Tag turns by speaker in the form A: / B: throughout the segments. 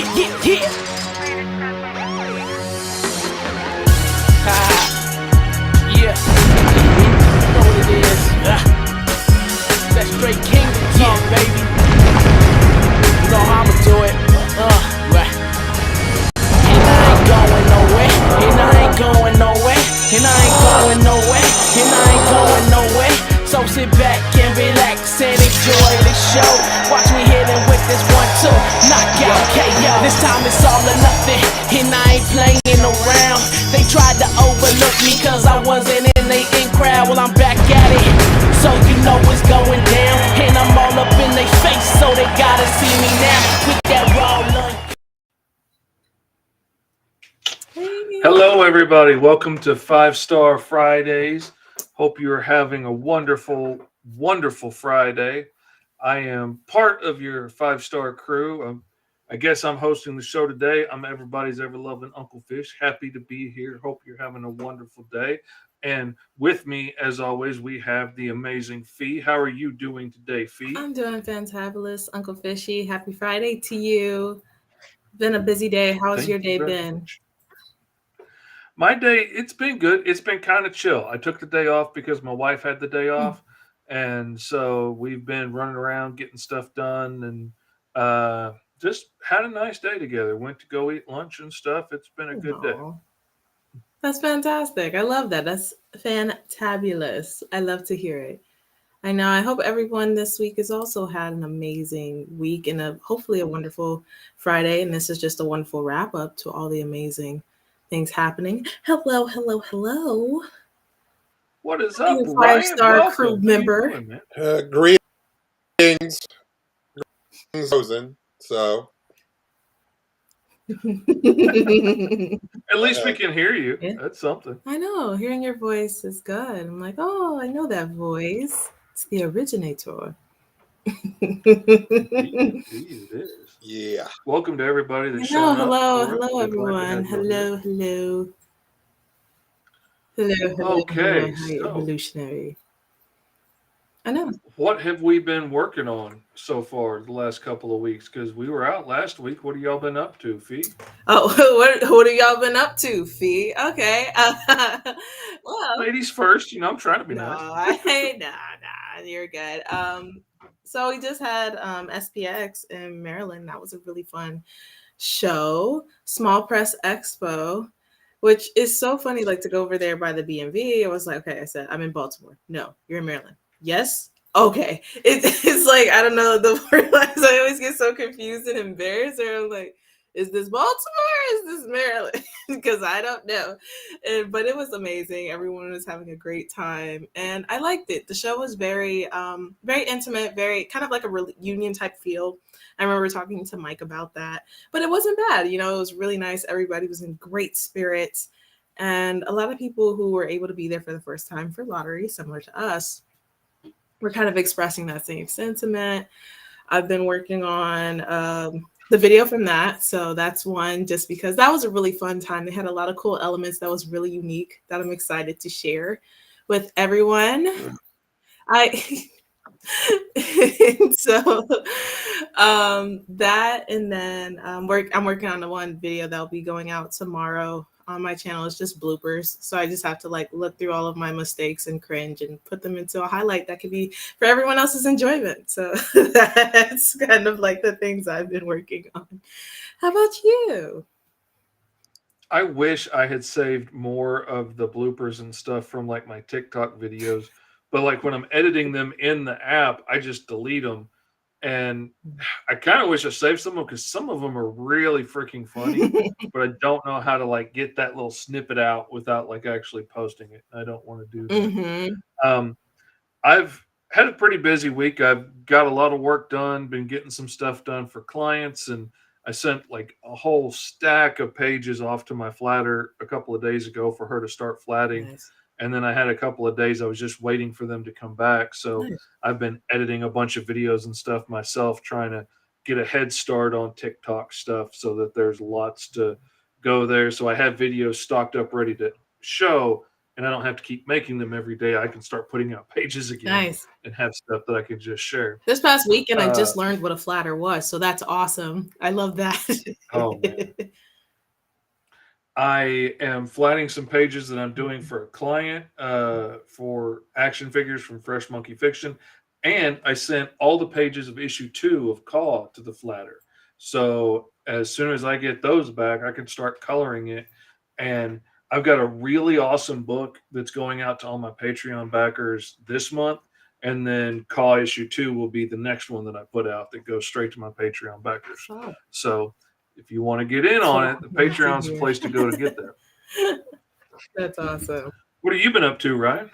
A: Yeah, you know what it is. That straight kingdom talk, baby. You know how I'ma do it. Right. And I ain't going nowhere. And I ain't going nowhere. And I ain't going nowhere. And I ain't going nowhere. So sit back and relax and enjoy the show. Watch me hit him with this 1-2 knockout KO. This time it's all or nothing, and I ain't playing around. They tried to overlook me cause I wasn't in the in crowd. Well, I'm back at it, so you know what's going down. And I'm all up in their face, so they gotta see me now with that raw lunch.
B: Hello, everybody. Welcome to Fivestar Fridays. Hope you are having a wonderful, wonderful Friday. I am part of your five-star crew. I guess I'm hosting the show today. I'm everybody's ever-loving Uncle Fish. Happy to be here. Hope you're having a wonderful day. And with me, as always, we have the amazing Fee. How are you doing today, Fee?
C: I'm doing fantabulous, Uncle Fishy. Happy Friday to you. Been a busy day. How's your day been?
B: My day, it's been good. It's been kind of chill. I took the day off because my wife had the day off. And so we've been running around getting stuff done and just had a nice day together. Went to go eat lunch and stuff. It's been a good day.
C: That's fantastic. I love that. That's fantabulous. I love to hear it. I know. I hope everyone this week has also had an amazing week and hopefully a wonderful Friday. And this is just a wonderful wrap up to all the amazing things happening. Hello, hello, hello.
B: What is up,
C: Five-star crew member?
D: Greetings, Rosen. So,
B: at least we can hear you. Yeah. That's something.
C: I know. Hearing your voice is good. I'm like, oh, I know that voice. It's the originator.
B: Indeed, it is.
D: Yeah.
B: Welcome to everybody that's
C: hello, everyone. Hello.
B: Okay,
C: Hi, evolutionary. I know.
B: What have we been working on so far the last couple of weeks? Because we were out last week. What have y'all been up to, Fee?
C: Oh, what have y'all been up to, Fee? Okay.
B: Well, ladies first. I'm trying to be nice.
C: Nah, you're good. So we just had SPX in Maryland. That was a really fun show. Small Press Expo. Which is so funny, like to go over there by the BMV. I was like, okay, I said, I'm in Baltimore. No, you're in Maryland. Yes? Okay. It's like, I don't know, the word lines, I always get so confused and embarrassed. Or I'm like, is this Baltimore or is this Maryland? Because I don't know. But it was amazing. Everyone was having a great time. And I liked it. The show was very, very intimate, very kind of like a reunion type feel. I remember talking to Mike about that, but it wasn't bad. It was really nice. Everybody was in great spirits. And a lot of people who were able to be there for the first time for lottery, similar to us, were kind of expressing that same sentiment. I've been working on the video from that. So that's one, just because that was a really fun time. They had a lot of cool elements that was really unique that I'm excited to share with everyone. So that, and then I'm working on the one video that'll be going out tomorrow on my channel. It's just bloopers, so I just have to look through all of my mistakes and cringe and put them into a highlight that could be for everyone else's enjoyment. So that's kind of like the things I've been working on. How about you?
B: I wish I had saved more of the bloopers and stuff from my TikTok videos. But when I'm editing them in the app, I just delete them. And I kind of wish I saved some of them because some of them are really freaking funny. But I don't know how to get that little snippet out without actually posting it. I don't want to do that. Mm-hmm. I've had a pretty busy week. I've got a lot of work done, been getting some stuff done for clients. And I sent a whole stack of pages off to my flatter a couple of days ago for her to start flatting. Nice. And then I had a couple of days I was just waiting for them to come back. So nice. I've been editing a bunch of videos and stuff myself, trying to get a head start on TikTok stuff so that there's lots to go there. So I have videos stocked up ready to show. and I don't have to keep making them every day. I can start putting out pages again
C: Nice.
B: and have stuff that I can just share.
C: This past weekend, I just learned what a flatter was, so that's awesome. I love that.
B: Oh man. I am flatting some pages that I'm doing for a client for action figures from Fresh Monkey Fiction. And I sent all the pages of issue 2 of Caw to the flatter. So as soon as I get those back, I can start coloring it. And I've got a really awesome book that's going out to all my Patreon backers this month. And then Caw issue 2 will be the next one that I put out that goes straight to my Patreon backers.
C: Oh.
B: So if you want to get in on it, the Patreon's the place to go to get there.
C: That's awesome.
B: What have you been up to, Ryan?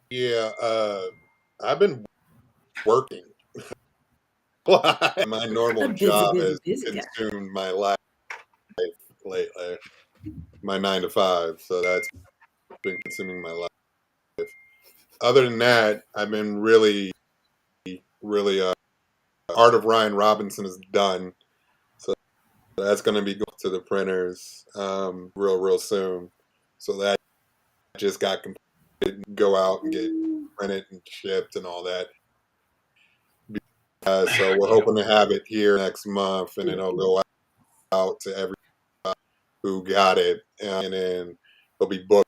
D: Yeah, I've been working. My normal job has consumed my life lately. My 9 to 5, so that's been consuming my life. Other than that, I've been really Art of Ryan Robinson is done, so that's going to be going to the printers real soon. So that just got completed. Go out and get printed and shipped and all that. So we're hoping to have it here next month, and it'll go out to everybody who got it, and then there'll be books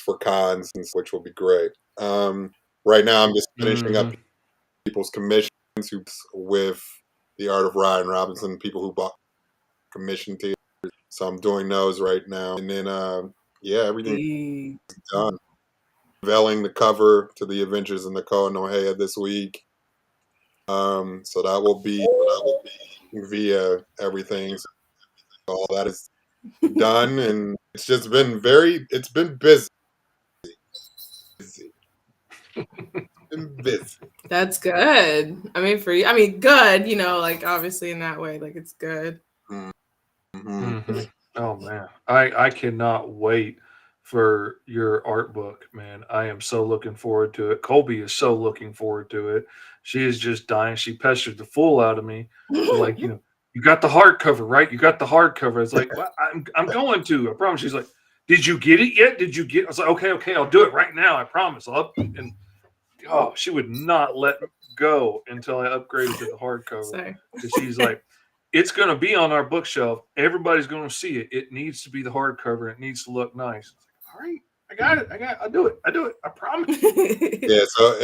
D: for cons, which will be great. Right now, I'm just finishing up people's commissions with the Art of Ryan Robinson, people who bought commission tiers. So I'm doing those right now, and then everything's done. Unveiling the cover to the Adventures in the Koa no Hea this week. So that will be via everything. So all that is done, and it's just been busy. Been busy.
C: That's good. I mean, for you, good, like obviously in that way, like it's good.
B: Mm-hmm. Oh man, I cannot wait for your art book, man. I am so looking forward to it. Colby is so looking forward to it. She is just dying. She pestered the fool out of me. Like, you got the hardcover, right? You got the hardcover. It's like, well, I'm going to. I promise. She's like, did you get it yet? Did you get? I was like, okay, I'll do it right now. I promise. And she would not let go until I upgraded to the hardcover. She's like, it's going to be on our bookshelf. Everybody's going to see it. It needs to be the hardcover. It needs to look nice. All right, I got it. I'll do it. I promise.
D: Yeah. So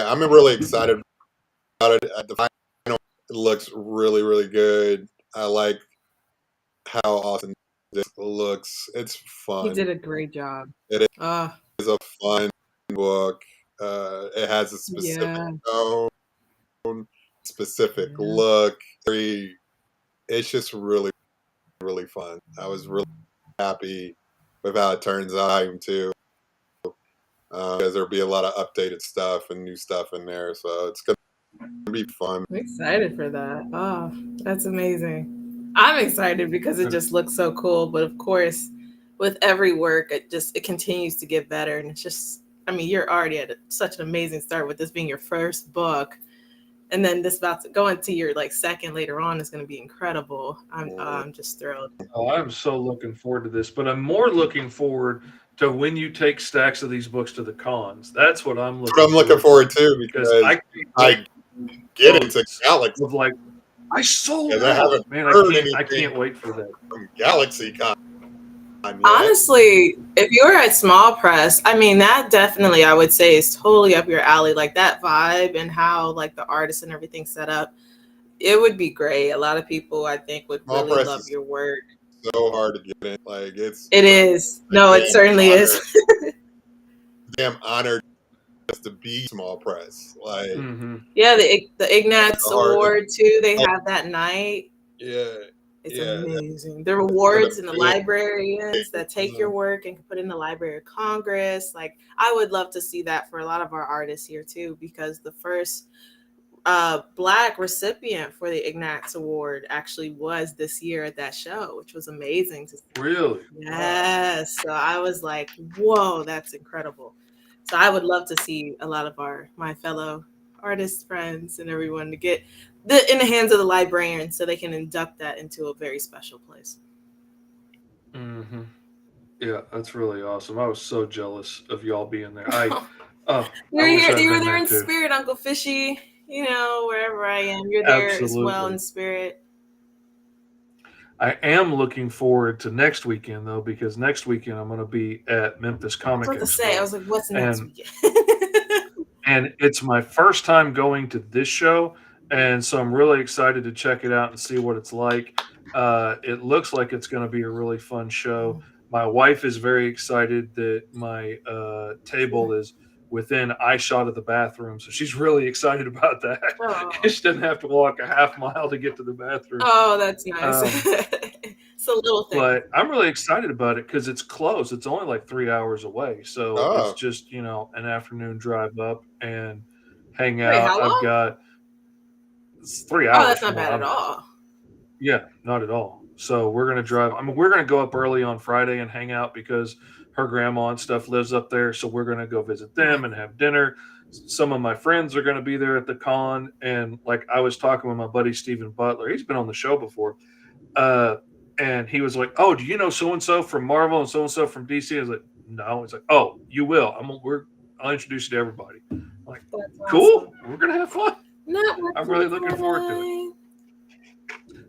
D: I'm really excited about it. The final looks really good. I like how awesome this looks. It's fun.
C: He did a great job.
D: It is a fun book. It has a specific tone, specific look. It's just really fun. I was really happy with how it turns out. I am too. Because there'll be a lot of updated stuff and new stuff in there, so it's gonna be fun.
C: I'm excited for that. Oh, that's amazing. I'm excited because it just looks so cool. But of course, with every work, it continues to get better, and it's just, you're already at such an amazing start with this being your first book. And then this about to go into your second later on is going to be incredible. I'm just thrilled.
B: Oh, I'm so looking forward to this, but I'm more looking forward to when you take stacks of these books to the cons. That's what I'm looking forward to because
D: I get into Galaxy.
B: I sold
D: it.
B: I can't wait for that.
D: From Galaxy Con.
C: Honestly, if you're at small press, that definitely I would say is totally up your alley. Like that vibe and how the artists and everything set up, it would be great. A lot of people I think would
D: small
C: really love your work.
D: So hard to get in.
C: It is. No, it certainly is.
D: Damn honored just to be small press.
C: Yeah, the Ignatz Award too. They have that night.
D: Yeah.
C: It's amazing. The rewards and the librarians that take your work and can put in the Library of Congress. I would love to see that for a lot of our artists here too, because the first Black recipient for the Ignatz Award actually was this year at that show, which was amazing to see.
B: Really?
C: Yes. So I was like, whoa, that's incredible. So I would love to see a lot of my fellow artist friends and everyone to get in the hands of the librarian so they can induct that into a very special place.
B: Mm-hmm. Yeah, that's really awesome. I was so jealous of y'all being there. I
C: You're
B: wish
C: here.
B: I'd
C: You were
B: been
C: there
B: there
C: in
B: too.
C: spirit, Uncle Fishy. You know, wherever I am, you're there as well
B: Absolutely.
C: in spirit.
B: I am looking forward to next weekend though, because next weekend I'm going to be at Memphis
C: I was
B: Comic
C: about to say, I
B: Expo,
C: was like, what's next
B: and
C: weekend?
B: it's my first time going to this show, and so I'm really excited to check it out and see what it's like. It looks like it's going to be a really fun show. My wife is very excited that my table is within eye shot of the bathroom, so she's really excited about that.
C: Oh,
B: She doesn't have to walk a half mile to get to the bathroom.
C: oh, that's nice.
B: Um,
C: It's a little thing.
B: but I'm really excited about it because it's close. It's only like 3 hours away, so it's
D: Oh,
B: just an afternoon drive up and hang
C: Wait,
B: out.
C: how
B: I've
C: long?
B: got it's three
C: Oh,
B: hours
C: that's
B: from
C: not
B: where
C: bad at
B: I'm at.
C: all.
B: Yeah, not at all. So we're gonna drive. I mean, we're gonna go up early on Friday and hang out because her grandma and stuff lives up there. So we're gonna go visit
C: Nice.
B: them and have dinner. Some of my friends are gonna be there at the con, and like I was talking with my buddy Stephen Butler. He's been on the show before. Uh, and he was like, "Oh, do you know so and so from Marvel and so from DC?" I was like, "No." He's like, "Oh, you will. I'll introduce you to everybody." I'm like,
C: That's
B: cool.
C: awesome.
B: We're gonna have fun. I'm really looking forward to it.
C: Networking.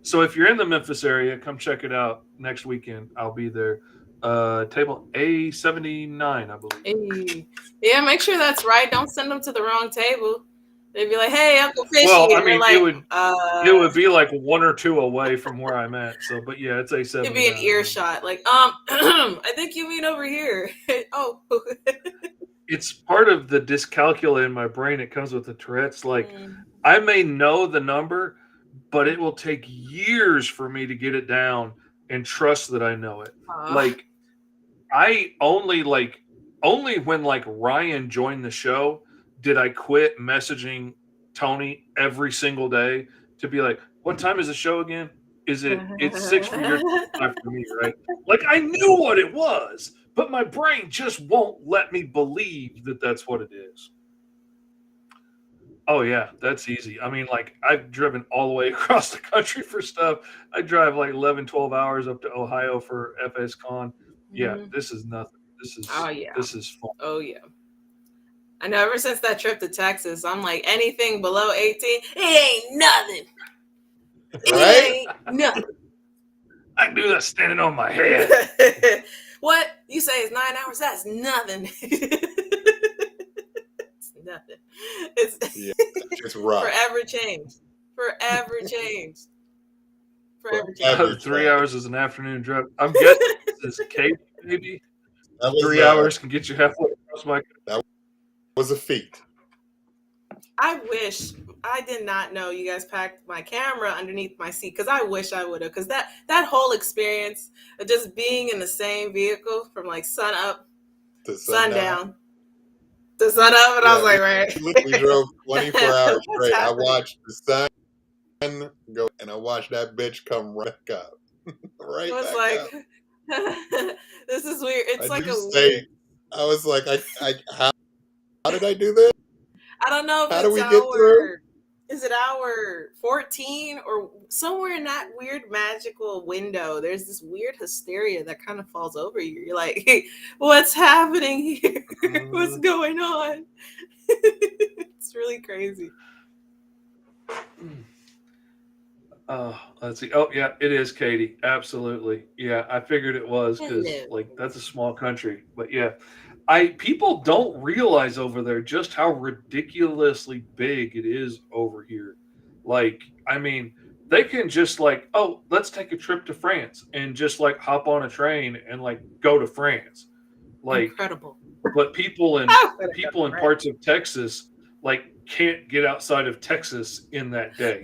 B: So if you're in the Memphis area, come check it out next weekend. I'll be there. Table A79, I believe.
C: Hey. Yeah, make sure that's right. Don't send them to the wrong table. They'd be like, "Hey, Uncle Fishy,"
B: Well, I
C: and you're
B: mean, it
C: like,
B: would be like one or two away from where I'm at. So, but yeah, it's
C: it'd be an
B: A79. I remember.
C: earshot. Like, I think you mean over here. Oh,
B: It's part of the dyscalculia in my brain. It comes with the Tourette's. Like, I may know the number, but it will take years for me to get it down and trust that I know it. Like, I only when like Ryan joined the show did I quit messaging Tony every single day to be like, "What time is the show again? It's 6 for your 5 for me, right?" Like I knew what it was, but my brain just won't let me believe that that's what it is. Oh yeah, that's easy. I mean, like I've driven all the way across the country for stuff. I drive like 11, 12 hours up to Ohio for FS Con. Yeah, this is nothing. This
C: Oh
B: is
C: yeah.
B: this is fun.
C: Oh yeah. I know ever since that trip to Texas, I'm like anything below 18, it ain't nothing.
D: right?
C: It ain't nothing.
B: I can do that standing on my head.
C: What you say is 9 hours? That's nothing. It's nothing. It's
D: Yeah, it's rough.
C: forever changed. Forever changed. Forever changed.
D: Forever
B: 3 hours is an afternoon drive. I'm guessing this is Kate, maybe.
D: That was
B: 3 hours can get you halfway across my.
D: that was a feat.
C: I wish I did not know you guys packed my camera underneath my seat because I wish I would have. Because that whole experience of just being in the same vehicle from like sun up,
D: To
C: sundown, to sun up, and I was like, right.
D: We drove 24 hours
C: What's
D: straight.
C: happening?
D: I watched the sun go, and I watched that bitch come right up. Right
C: It was
D: back up.
C: like, this is weird. It's like a
D: Weird. I was like, how did I do this?
C: I don't know if
D: How do
C: it's
D: we get through?
C: is it hour 14 or somewhere in that weird magical window? There's this weird hysteria that kind of falls over you. You're like, hey, what's happening here? What's going on? It's really crazy.
B: Let's see. Oh yeah, it is Katie. Absolutely. Yeah, I figured it was because like that's a small country. But yeah, people don't realize over there just how ridiculously big it is over here. Like, I mean, they can just like, oh, let's take a trip to France and just like hop on a train and like go to France. Like,
C: incredible.
B: but people in parts of Texas like can't get outside of Texas in that day.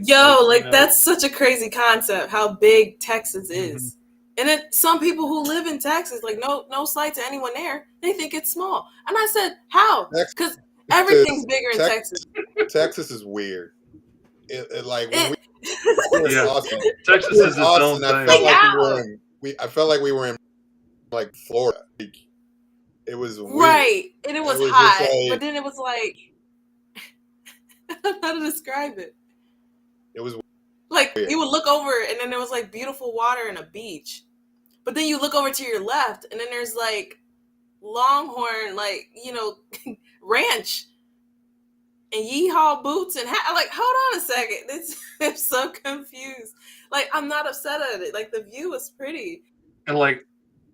C: That's such a crazy concept how big Texas is. And then some people who live in Texas, like no slight to anyone there, they think it's small. And I said, how? Because everything's bigger in Texas.
D: Texas is weird. Austin.
B: Texas is its own thing.
D: I felt like we were in like Florida. It was weird.
C: Right. And it was hot. But then it was like I don't know how to describe it.
D: It was
C: like weird. You would look over and then there was like beautiful water and a beach. But then you look over to your left, and then there's like Longhorn, like, ranch and Yeehaw boots and hat. I'm like, hold on a second. I'm so confused. Like, I'm not upset at it. Like, the view is pretty.
B: And like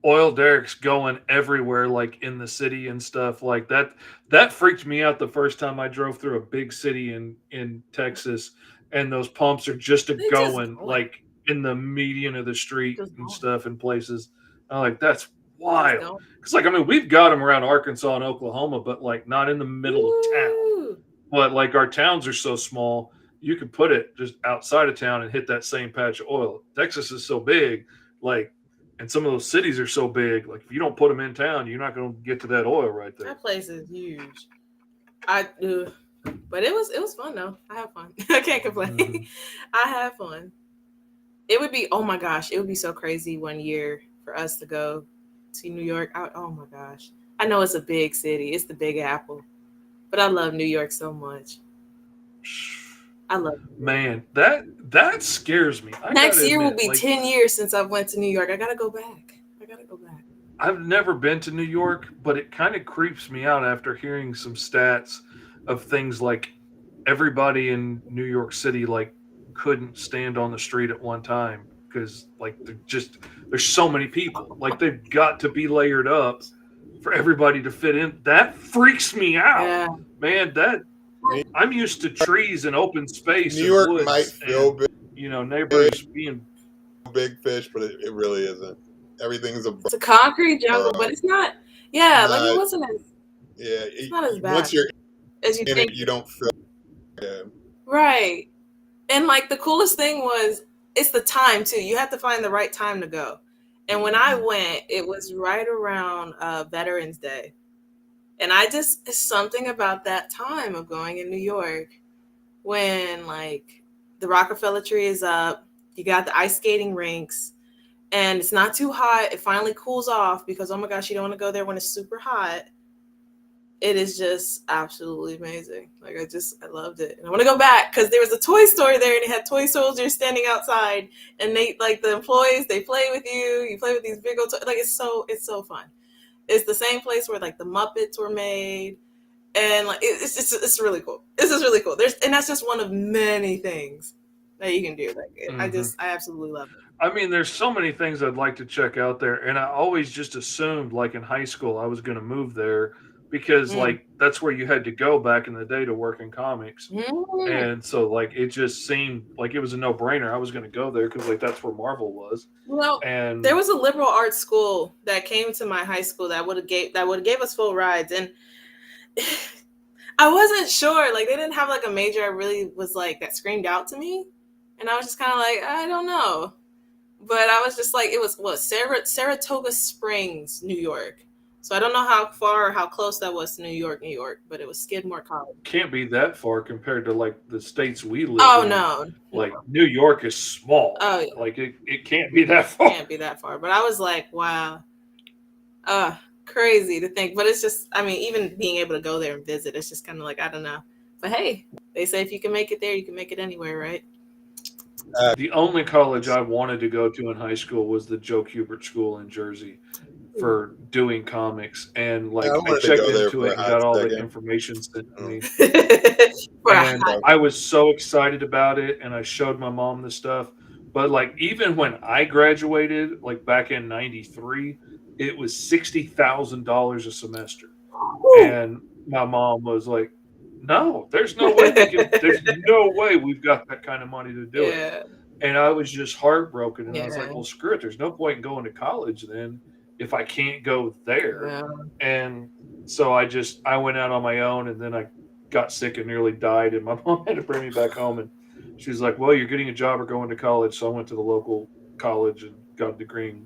B: oil derricks going everywhere, like in the city and stuff like that. That freaked me out the first time I drove through a big city in Texas, and those pumps are just a
C: They just
B: going
C: going.
B: like in the median of the street
C: Just
B: and
C: going.
B: stuff in places. I'm like, that's
C: Just
B: wild.
C: going.
B: Because like I mean, we've got them around Arkansas and Oklahoma, but like not in the middle of town.
C: Woo!
B: But like our towns are so small, you could put it just outside of town and hit that same patch of oil. Texas is so big, like, and some of those cities are so big. Like, if you don't put them in town, you're not going to get to that oil right there.
C: That place is huge. But it was fun though. I have fun. I can't complain.
B: Mhm.
C: I have fun. It would be, oh my gosh, it would be so crazy one year for us to go to New York. Oh my gosh. I know it's a big city. It's the Big Apple. But I love New York so much. I love it.
B: Man, that scares me.
C: Next year will be 10 years since I went to New York. I gotta go back.
B: I've never been to New York, but it kind of creeps me out after hearing some stats of things like everybody in New York City like couldn't stand on the street at one time because like there's so many people. Like they've got to be layered up for everybody to fit in. That freaks me out.
C: Yeah.
B: Man, I'm used to trees and open space.
D: New York
B: woods
D: might feel
B: and, neighbors being
D: big fish, but it really isn't. Everything's
C: It's a concrete jungle, but it's not. Yeah, like it wasn't as.
D: Yeah,
C: it's not as bad.
D: Once you're
C: as you
D: in
C: think.
D: it, you don't feel. Yeah.
C: Right, and like the coolest thing was it's the time too. You have to find the right time to go. And when I went, it was right around Veterans Day. And it's something about that time of going in New York when like the Rockefeller tree is up, you got the ice skating rinks, and it's not too hot. It finally cools off because, oh my gosh, you don't want to go there when it's super hot. It is just absolutely amazing. Like I loved it. And I want to go back because there was a toy store there and it had toy soldiers standing outside and they like the employees, they play with you. You play with these big old toys. Like it's so fun. It's the same place where like the Muppets were made, and like it's really cool. This is really cool. And that's just one of many things that you can do. Like I absolutely love it.
B: I mean, there's so many things I'd like to check out there, and I always just assumed like in high school I was going to move there because like that's where you had to go back in the day to work in comics, and so like it just seemed like it was a no-brainer. I was going to go there because like that's where Marvel was.
C: Well, and there was a liberal arts school that came to my high school that would have gave us full rides, and I wasn't sure. Like they didn't have like a major I really was like that screamed out to me, and I was just kind of like I don't know, but I was just like it was Saratoga Springs, New York. So I don't know how far or how close that was to New York, but it was Skidmore College.
B: Can't be that far compared to like the states we live in.
C: Oh no.
B: Like New York is small.
C: Oh yeah.
B: Like it can't be that far.
C: Can't be that far. But I was like, wow. Crazy to think. But it's just, I mean, even being able to go there and visit, it's just kind of like, I don't know. But hey, they say if you can make it there, you can make it anywhere, right?
B: The only college I wanted to go to in high school was the Joe Kubert School in Jersey for doing comics, and like I checked into it and got all the information sent to me. And I was so excited about it, and I showed my mom the stuff. But like even when I graduated, like back in '93, it was $60,000 a semester, and my mom was like, "No, there's no way there's no way we've got that kind of money to do it." And I was just heartbroken, and I was like, "Well, screw it. There's no point in going to college then if I can't go there." And so I went out on my own, and then I got sick and nearly died, and my mom had to bring me back home, and she was like, "Well, you're getting a job or going to college." So I went to the local college and got a degree in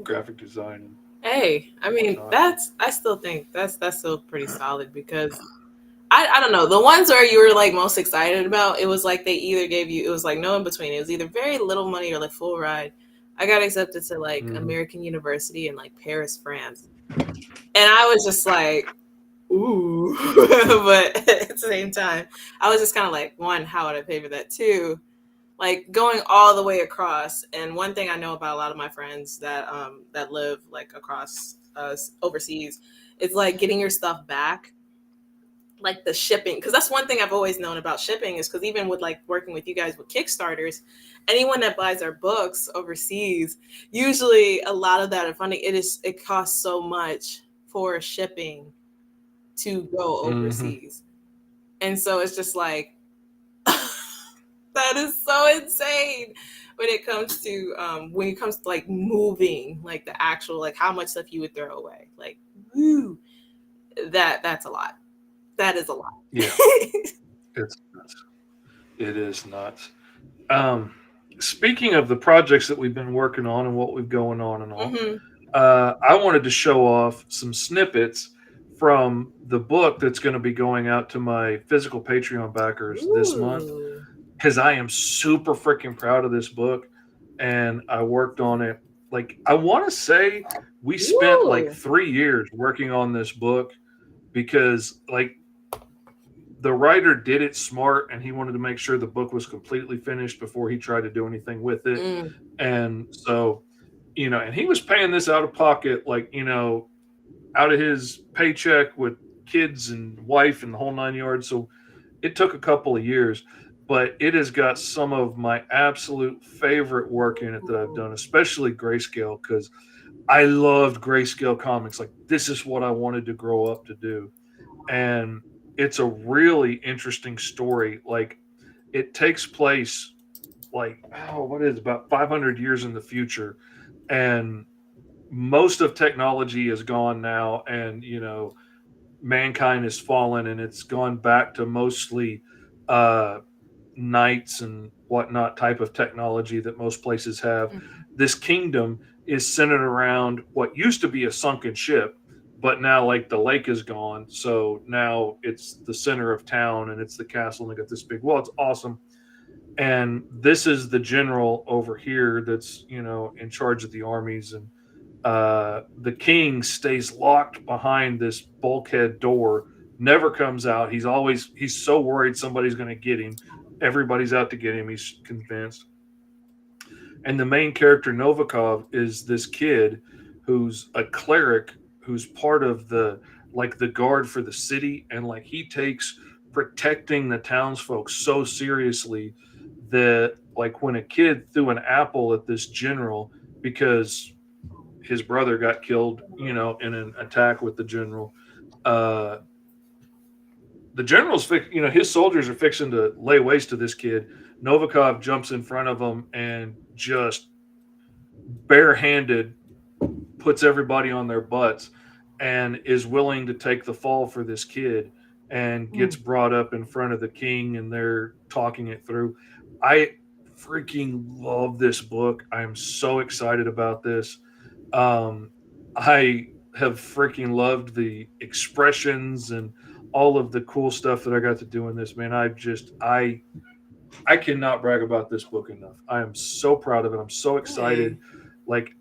B: graphic design.
C: Hey, I mean, I still think that's still pretty solid because I don't know, the ones where you were like most excited about, it was like they either gave you, it was like no in between. It was either very little money or like full ride. I got accepted to like American University in like Paris, France. And I was just like, ooh, but at the same time, I was just kind of like, one, how would I pay for that? Two, like going all the way across. And one thing I know about a lot of my friends that that live like across overseas, it's like getting your stuff back, like the shipping, because that's one thing I've always known about shipping, is because even with like working with you guys with Kickstarters, anyone that buys our books overseas, usually a lot of that funding, it costs so much for shipping to go overseas. And so it's just like that is so insane when it comes to like moving, like the actual, like how much stuff you would throw away. Like, woo, that's a lot. That is a lot.
B: Yeah, it's nuts. It is nuts. Speaking of the projects that we've been working on and what we've going on and all, I wanted to show off some snippets from the book that's going to be going out to my physical Patreon backers this month, because I am super freaking proud of this book, and I worked on it. Like, I want to say we spent like 3 years working on this book, because like the writer did it smart, and he wanted to make sure the book was completely finished before he tried to do anything with it. And so, and he was paying this out of pocket, like, out of his paycheck with kids and wife and the whole 9 yards. So it took a couple of years, but it has got some of my absolute favorite work in it that I've done, especially grayscale, because I loved grayscale comics. Like, this is what I wanted to grow up to do. And it's a really interesting story. Like, it takes place like, about 500 years in the future, and most of technology is gone now, and mankind has fallen, and it's gone back to mostly knights and whatnot type of technology that most places have. This kingdom is centered around what used to be a sunken ship, but now like the lake is gone, so now it's the center of town, and it's the castle, and they got this big wall. It's awesome. And this is the general over here that's in charge of the armies, and the king stays locked behind this bulkhead door, never comes out. He's so worried somebody's going to get him. Everybody's out to get him, he's convinced. And the main character, Novikov, is this kid who's a cleric, who's part of the guard for the city, and like he takes protecting the townsfolk so seriously that like when a kid threw an apple at this general because his brother got killed, in an attack with the general, the general's his soldiers are fixing to lay waste to this kid. Novikov jumps in front of him and just barehanded puts everybody on their butts, and is willing to take the fall for this kid, and gets brought up in front of the king, and they're talking it through. I freaking love this book. I'm so excited about this. I have freaking loved the expressions and all of the cool stuff that I got to do in this, man. I cannot brag about this book enough. I am so proud of it. I'm so excited. Like,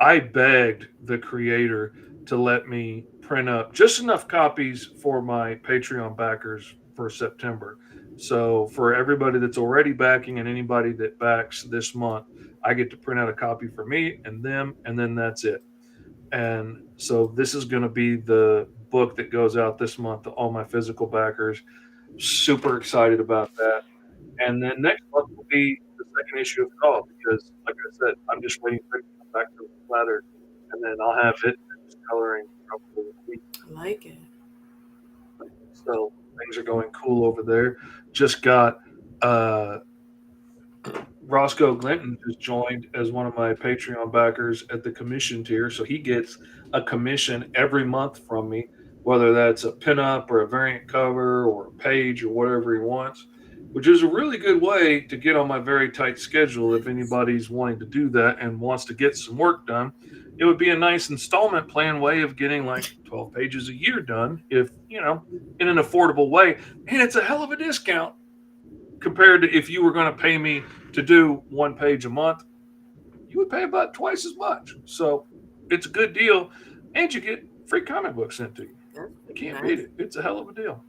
B: I begged the creator to let me print up just enough copies for my Patreon backers for September. So for everybody that's already backing and anybody that backs this month, I get to print out a copy for me and them, and then that's it. And so this is going to be the book that goes out this month to all my physical backers. Super excited about that. And then next month will be the second issue of Call, because, like I said, I'm just waiting for it to come back to the lather, and then I'll have it coloring probably a week.
C: I like it.
B: So things are going cool over there. Just got Roscoe Glinton just joined as one of my Patreon backers at the commission tier. So he gets a commission every month from me, whether that's a pinup or a variant cover or a page or whatever he wants, which is a really good way to get on my very tight schedule. If anybody's wanting to do that and wants to get some work done, it would be a nice installment plan way of getting like 12 pages a year done, if, in an affordable way. And it's a hell of a discount compared to if you were going to pay me to do 1 page a month. You would pay about twice as much. So it's a good deal. And you get free comic books sent to you. You can't beat it. It's a hell of a deal.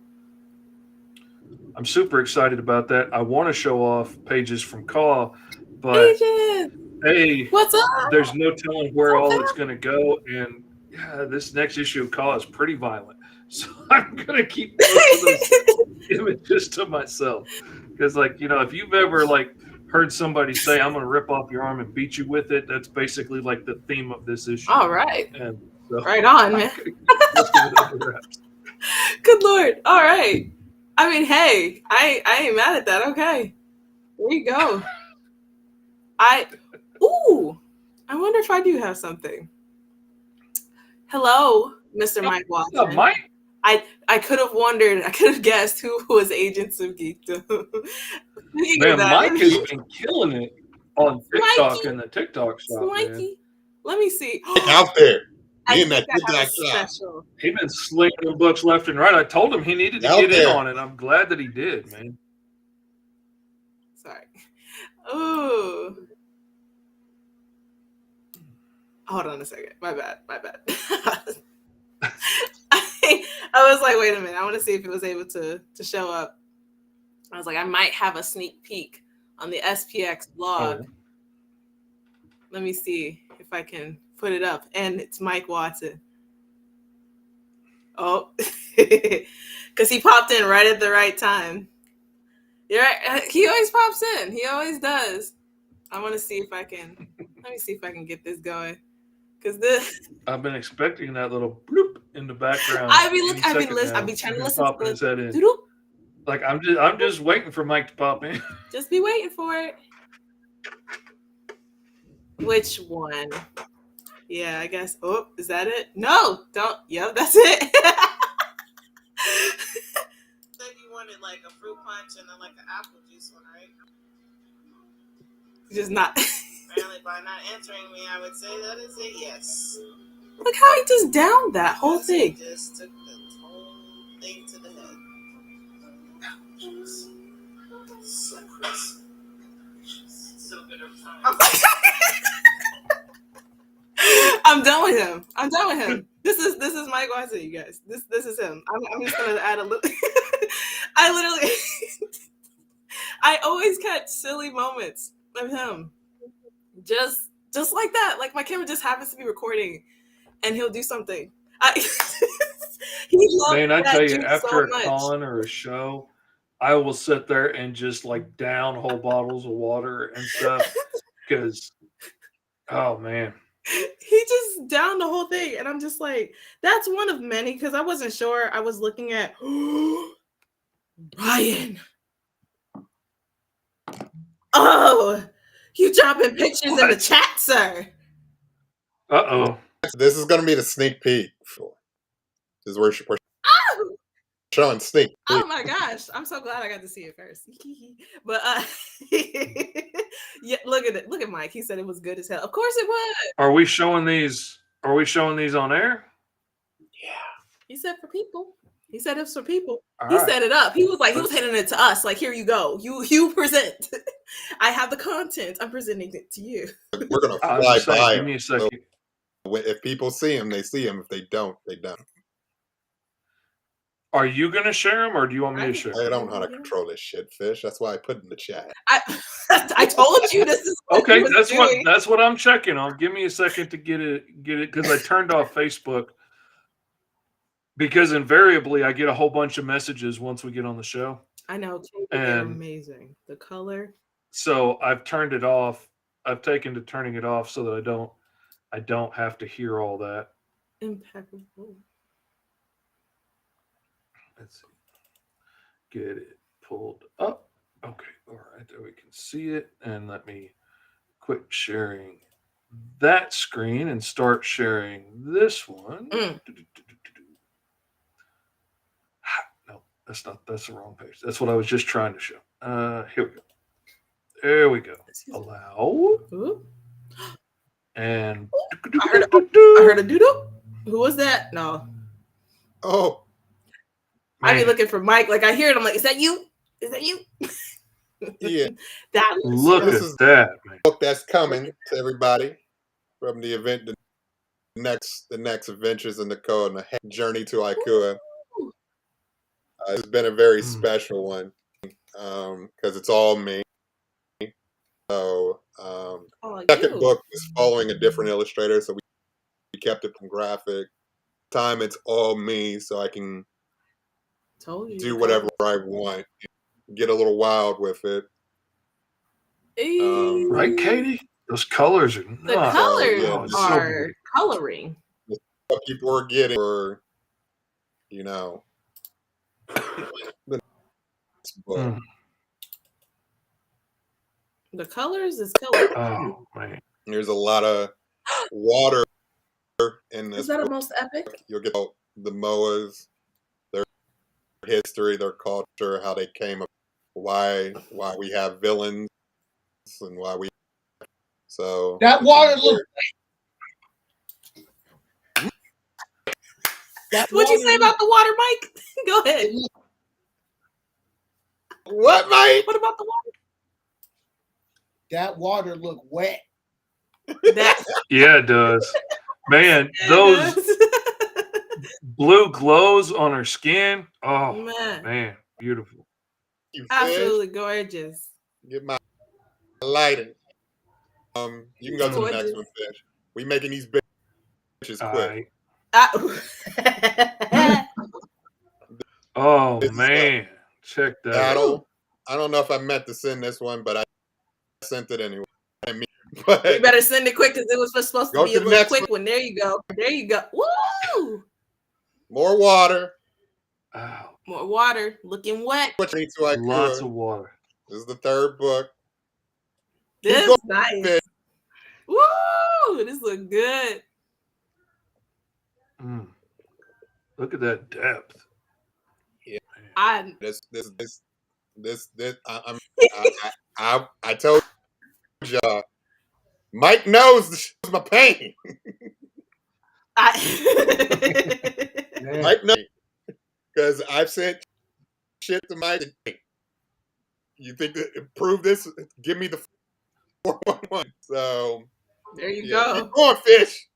B: I'm super excited about that. I want to show off pages from Caw, but
C: Agent,
B: hey,
C: what's up?
B: there's no telling
C: What's
B: where
C: up,
B: all
C: fam?
B: it's going to go, and yeah, this next issue of Caw is pretty violent, so I'm going to keep most of those images to myself, because like, you know, if you've ever like heard somebody say I'm going to rip off your arm and beat you with it, that's basically like the theme of this issue.
C: All right.
B: And so
C: Right on,
B: I'm
C: man.
B: gonna keep most of it under wraps.
C: Good Lord. All right. I mean, hey, I ain't mad at that. Okay. There you go. I wonder if I do have something. Hello, Mr. Mike
B: What's up,
C: Watson.
B: Mike?
C: I could have wondered, I could have guessed who was Agents of Geekdom.
B: Man, Mike has been killing it on TikTok
C: Mikey.
B: and the TikTok shop, man.
C: Mikey. Let me see.
D: Out there.
C: I
D: In
C: think
D: that
C: I have a
D: TikTok shop.
C: special.
B: He's been slinging them books left and right. I told him he needed to
D: Out
B: get in
D: there.
B: on it. I'm glad that he did, man.
C: Sorry. Ooh. Hold on a second. My bad. I was like, wait a minute. I want to see if it was able to show up. I was like, I might have a sneak peek on the SPX blog.
B: Oh.
C: Let me see if I can put it up. And it's Mike Watson. Oh, because he popped in right at the right time. You're right. He always pops in. He always does. I want to see if I can. Let me see if I can get this going. Because this,
B: I've been expecting that little bloop in the background.
C: I've been trying to listen
B: popping
C: to
B: his head in.
C: doodle.
B: Like I'm just waiting for Mike to pop in.
C: Just be waiting for it. Which one? Yeah, I guess. Oh, is that it? No, don't. Yep, that's it. Then you wanted like a fruit punch and then like an apple juice one, right? Just not. Apparently, by not answering me, I would say that is a yes. Look how he just downed that whole thing. He just took the whole thing to the head. So crisp. So good of time. I'm done with him. This is Mike Watson, you guys. This is him. I'm just gonna add a little. I always catch silly moments of him, just like that. Like my camera just happens to be recording, and he'll do something. He loves
B: Man, I
C: that
B: tell you,
C: juice
B: after
C: so
B: a
C: much.
B: con or a show, I will sit there and just like down whole bottles of water and stuff because, oh man.
C: He just downed the whole thing, and I'm just like, that's one of many, because I wasn't sure. I was looking at Ryan. Oh, you dropping pictures in the chat, sir.
B: Uh-oh.
D: This is going to be the sneak peek. This is where we're showing sneak peek.
C: Oh my gosh, I'm so glad I got to see it first. But yeah, look at it. Look at Mike. He said it was good as hell. Of course it was.
B: Are we showing these on air?
C: Yeah. He said for people. He said it's for people.
B: All
C: he
B: right.
C: set it up. He was like, he was handing it to us. Like, here you go. You present. I have the content. I'm presenting it to you.
D: We're going to fly by
B: give me a second.
D: So if people see him, they see him. If they don't, they don't.
B: Are you going to share them, or do you want me to share?
D: I don't know how to control this shit, Fish. That's why I put it in the chat.
C: I told you this is what
B: okay.
C: he was doing.
B: That's what I'm checking on. Give me a second to get it because I turned off Facebook. Because invariably I get a whole bunch of messages once we get on the show.
C: I know. They're amazing. The color.
B: So I've turned it off. I've taken to turning it off so that I don't have to hear all that.
C: Impeccable.
B: Let's see. Get it pulled up. Okay. All right. There we can see it. And let me quit sharing that screen and start sharing this one. No, that's the wrong page. That's what I was just trying to show. Here we go. There we go. Allow.
C: Ooh.
B: And
C: I heard a doodle. Who was that? No.
D: Oh.
C: I be looking for Mike. Like I hear it. I'm like, is that you? Is that you?
D: Yeah.
B: Look at that, man.
D: Book that's coming to everybody from the event, the next adventures in the code and the journey to Ikua. It's been a very special one because it's all me. So second book is following a different illustrator, so we kept it from graphic. Time it's all me, so I can do whatever I want, get a little wild with it.
B: Right, Katie? Those colors are
C: the colors are
B: so
C: coloring.
D: What people are getting, or you know, the book.
C: The colors is color.
B: Oh man,
D: there's a lot of water in this.
C: Is that
D: book.
C: a most epic?
D: You'll get the Moas, their history, their culture, how they came up, why we have villains, and why we. So
E: that water look.
C: What'd you say about the water, Mike? Go ahead.
D: What, Mike?
C: What about the water?
E: That water look wet.
B: Yeah, it does. Man, those blue glows on her skin. Oh man, beautiful.
C: Absolutely gorgeous.
D: Get my lighting. You can go to the next one, Fish. We making these bitches quick.
B: Oh man, check that
D: battle. I don't know if I meant to send this one, but I sent it anyway.
C: But you better send it quick because it was supposed to be a little quick one. There you go. There you go. Woo!
D: More water.
B: Oh.
C: More water. Looking wet.
B: Lots of water.
D: This is the third book.
C: This is nice. Woo! This look good.
B: Look at that depth.
D: Yeah.
C: I
D: told y'all. Mike knows my pain. Mike knows because I've said shit to Mike. You think to improve this? Give me the 411. So
C: there you go.
D: Keep going, Fish.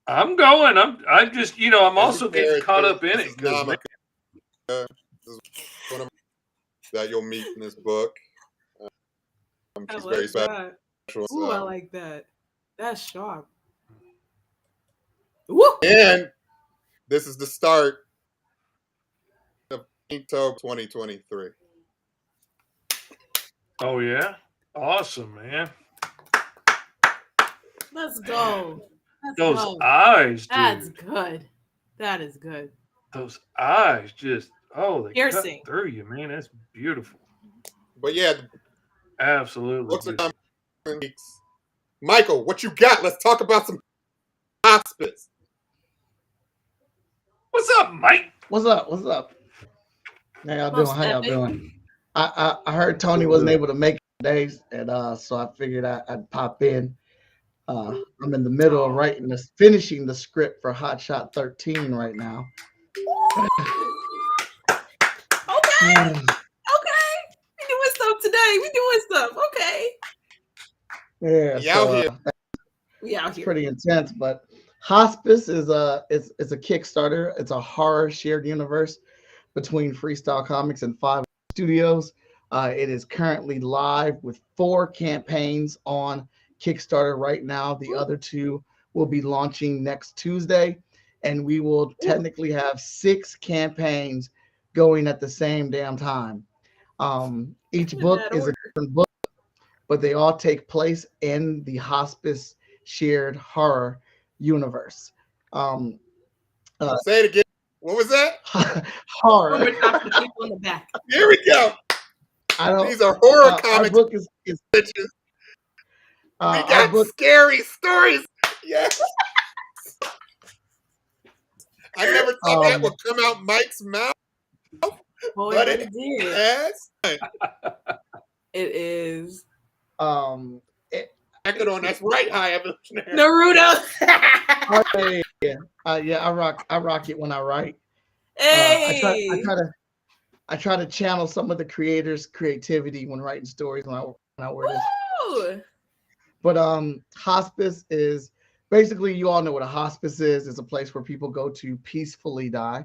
B: I'm going. I'm just, I'm also getting caught up in it.
D: This is one of that you'll meet in this book. She's very special.
C: Ooh, I like that. That's sharp. Woo!
D: And this is the start of Inktober 2023.
B: Oh yeah, awesome, man.
C: Let's go.
B: Those eyes, dude.
C: That's good. That is good.
B: Those eyes just, they
C: piercing
B: cut through you, man. That's beautiful.
D: But yeah,
B: absolutely.
D: Michael, what you got? Let's talk about some hospice.
B: What's up, Mike?
E: What's up? What's up? How y'all doing? How y'all doing? I heard Tony wasn't able to make it today, and so I figured I'd pop in. I'm in the middle of finishing the script for Hot Shot 13 right now.
C: Okay. We doing stuff today. We doing stuff. Okay.
E: Yeah.
C: We out here.
E: Pretty intense, but Hospice is a Kickstarter. It's a horror shared universe between Freestyle Comics and Five Studios. It is currently live with 4 campaigns on Kickstarter right now. The other 2 will be launching next Tuesday, and we will technically have 6 campaigns going at the same damn time. Each book is a different book, but they all take place in the Hospice shared horror universe.
D: Say it again. What was that?
E: Horror.
C: People in the back.
D: Here we go. These are horror comics.
E: Our book is
D: bitches. We got scary stories. Yes. I never thought that would come out Mike's mouth.
C: Boy,
D: but
C: it did. It is.
D: Acted on that's right, high evolutionary.
C: Naruto.
E: I rock it when I write.
C: Hey.
E: I try to channel some of the creators' creativity when writing stories when I wear this. But hospice is basically, you all know what a hospice is. It's a place where people go to peacefully die.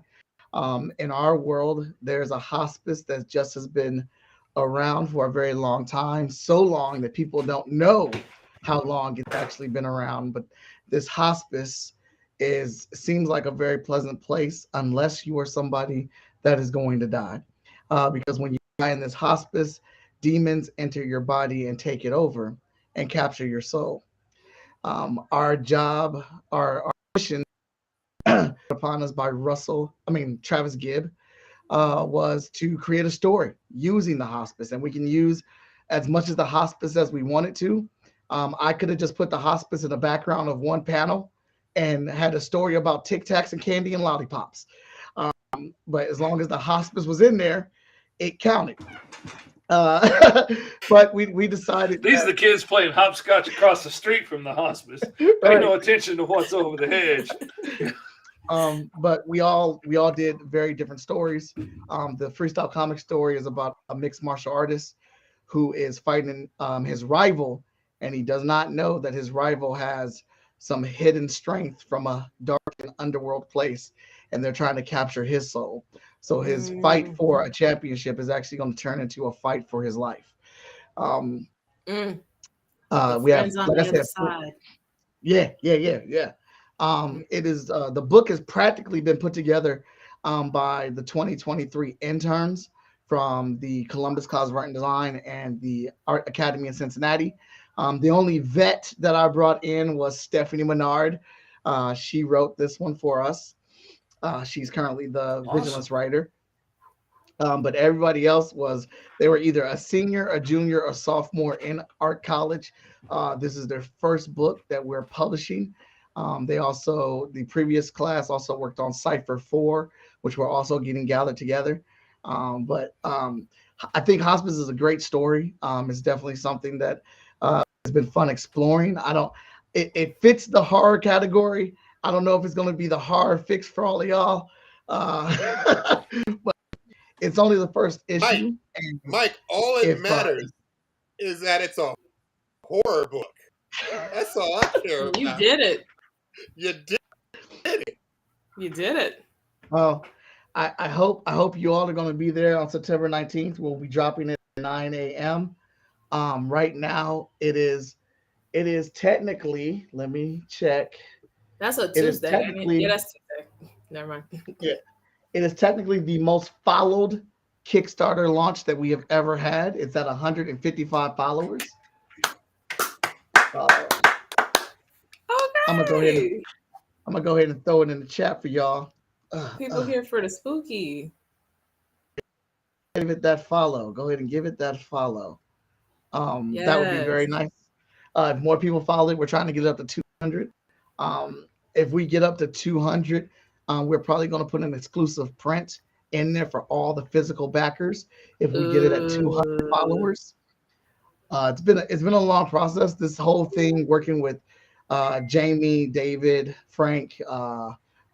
E: In our world, there's a hospice that just has been around for a very long time, so long that people don't know how long it's actually been around. But this hospice is seems like a very pleasant place unless you are somebody that is going to die. Because when you die in this hospice, demons enter your body and take it over and capture your soul. Our job, our mission upon us by Travis Gibb, was to create a story using the hospice, and we can use as much as the hospice as we wanted to. I could have just put the hospice in the background of one panel and had a story about Tic Tacs and candy and lollipops. But as long as the hospice was in there, it counted. But we decided
B: These are the kids playing hopscotch across the street from the hospice. Pay
E: right.
B: no attention to what's over the hedge.
E: But we all did very different stories. The freestyle comic story is about a mixed martial artist who is fighting his rival, and he does not know that his rival has some hidden strength from a dark and underworld place, and they're trying to capture his soul. So his fight for a championship is actually going to turn into a fight for his life.
C: The
E: We have,
C: friends on
E: like
C: the
E: I
C: other
E: said,
C: side.
E: yeah. It is the book has practically been put together by the 2023 interns from the Columbus College of Art and Design and the Art Academy in Cincinnati. The only vet that I brought in was Stephanie Menard. She wrote this one for us. She's currently the Vigilance writer. But everybody else they were either a senior, a junior, or sophomore in art college. This is their first book that we're publishing. The previous class also worked on Cypher 4, which we're also getting gathered together. I think hospice is a great story. It's definitely something that has been fun exploring. It fits the horror category. I don't know if it's going to be the horror fix for all of y'all. But it's only the first issue.
D: Mike, all it matters is that it's a horror book. That's all I care about.
C: You did it.
D: You did it.
C: You did it.
E: Well, I hope you all are going to be there on September 19th. We'll be dropping it at 9 a.m. Right now, it is technically, let me check.
C: That's a Tuesday. That's Tuesday. Never mind.
E: Yeah. It is technically the most followed Kickstarter launch that we have ever had. It's at 155 followers. I'm gonna go ahead and throw it in the chat for y'all.
C: People here for the spooky.
E: Give it that follow. Go ahead and give it that follow.
C: Yes.
E: That would be very nice. If more people follow it, we're trying to get it up to 200. If we get up to 200, we're probably going to put an exclusive print in there for all the physical backers. If we get it at 200 followers, it's been a long process. This whole thing, working with Jamie, David, Frank,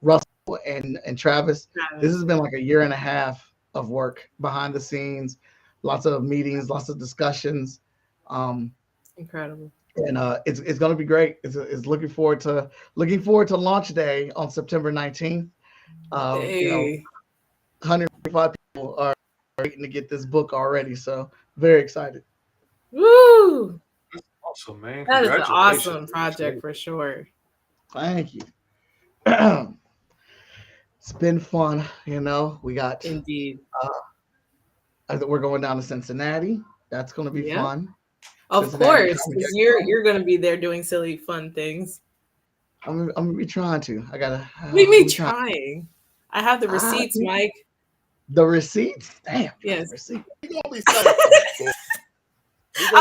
E: Russell, and Travis. This has been like a year and a half of work behind the scenes, lots of meetings, lots of discussions.
C: Incredible.
E: And it's going to be great. It's looking forward to launch day on September 19th. 105 people are waiting to get this book already, so very excited.
C: Woo!
B: That's awesome, man.
C: That is an awesome project for sure.
E: Thank you. It's been fun, we got
C: indeed.
E: We're going down to Cincinnati. That's going to be fun.
C: Of course, because you're going to be there doing silly, fun things.
E: I'm going to be trying to. I gotta.
C: What do you mean trying? I have the receipts, Mike.
E: The receipts? Damn.
C: Yes.
E: Receipt.
C: I was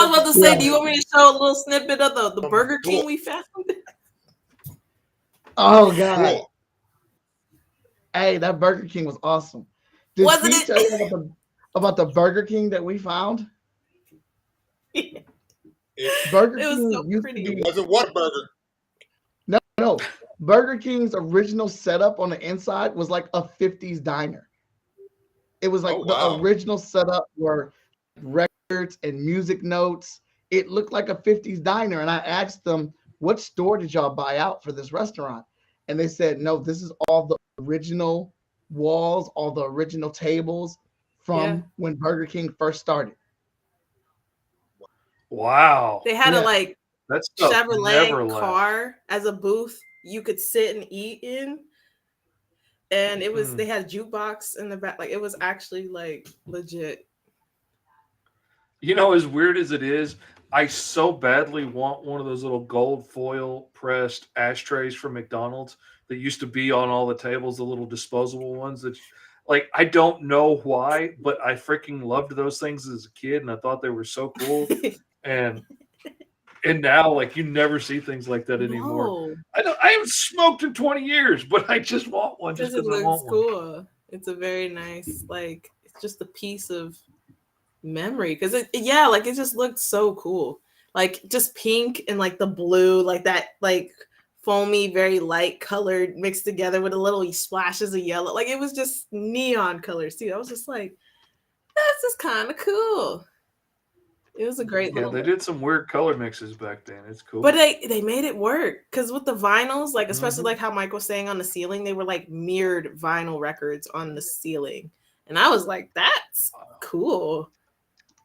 C: about to say, do you want me to show a little snippet of the Burger King we found?
E: Oh God. Hey, that Burger King was awesome.
C: Wasn't
E: it? Tell you about the Burger King that we found? Burger King
C: was so pretty.
D: It wasn't Whataburger.
E: No. Burger King's original setup on the inside was like a 50s diner. It was like the original setup were records and music notes. It looked like a 50s diner. And I asked them, what store did y'all buy out for this restaurant? And they said, no, this is all the original walls, all the original tables from when Burger King first started.
B: Wow.
C: They had a
E: Yeah.
C: like
B: That stuff never
C: Chevrolet
B: left.
C: car as a booth you could sit and eat in. And it was they had a jukebox in the back. Like it was actually like legit.
B: You know, as weird as it is, I so badly want one of those little gold foil pressed ashtrays from McDonald's that used to be on all the tables, the little disposable ones that, like, I don't know why, but I freaking loved those things as a kid and I thought they were so cool. And now, like, you never see things like that anymore.
C: No,
B: I haven't smoked in 20 years, but I just want one just
C: because it
B: because I
C: looks
B: want one.
C: cool. It's a very nice, like, it's just a piece of memory. Because yeah, like it just looked so cool. Like just pink and like the blue, like that, like foamy, very light colored mixed together with a little splashes of yellow. Like it was just neon colors too. I was just like, that's just kind of cool. It was a great
B: Yeah,
C: little.
B: they did some weird color mixes back then. It's cool.
C: But they made it work because with the vinyls, like especially like how Mike was saying on the ceiling, they were like mirrored vinyl records on the ceiling, and I was like, that's cool.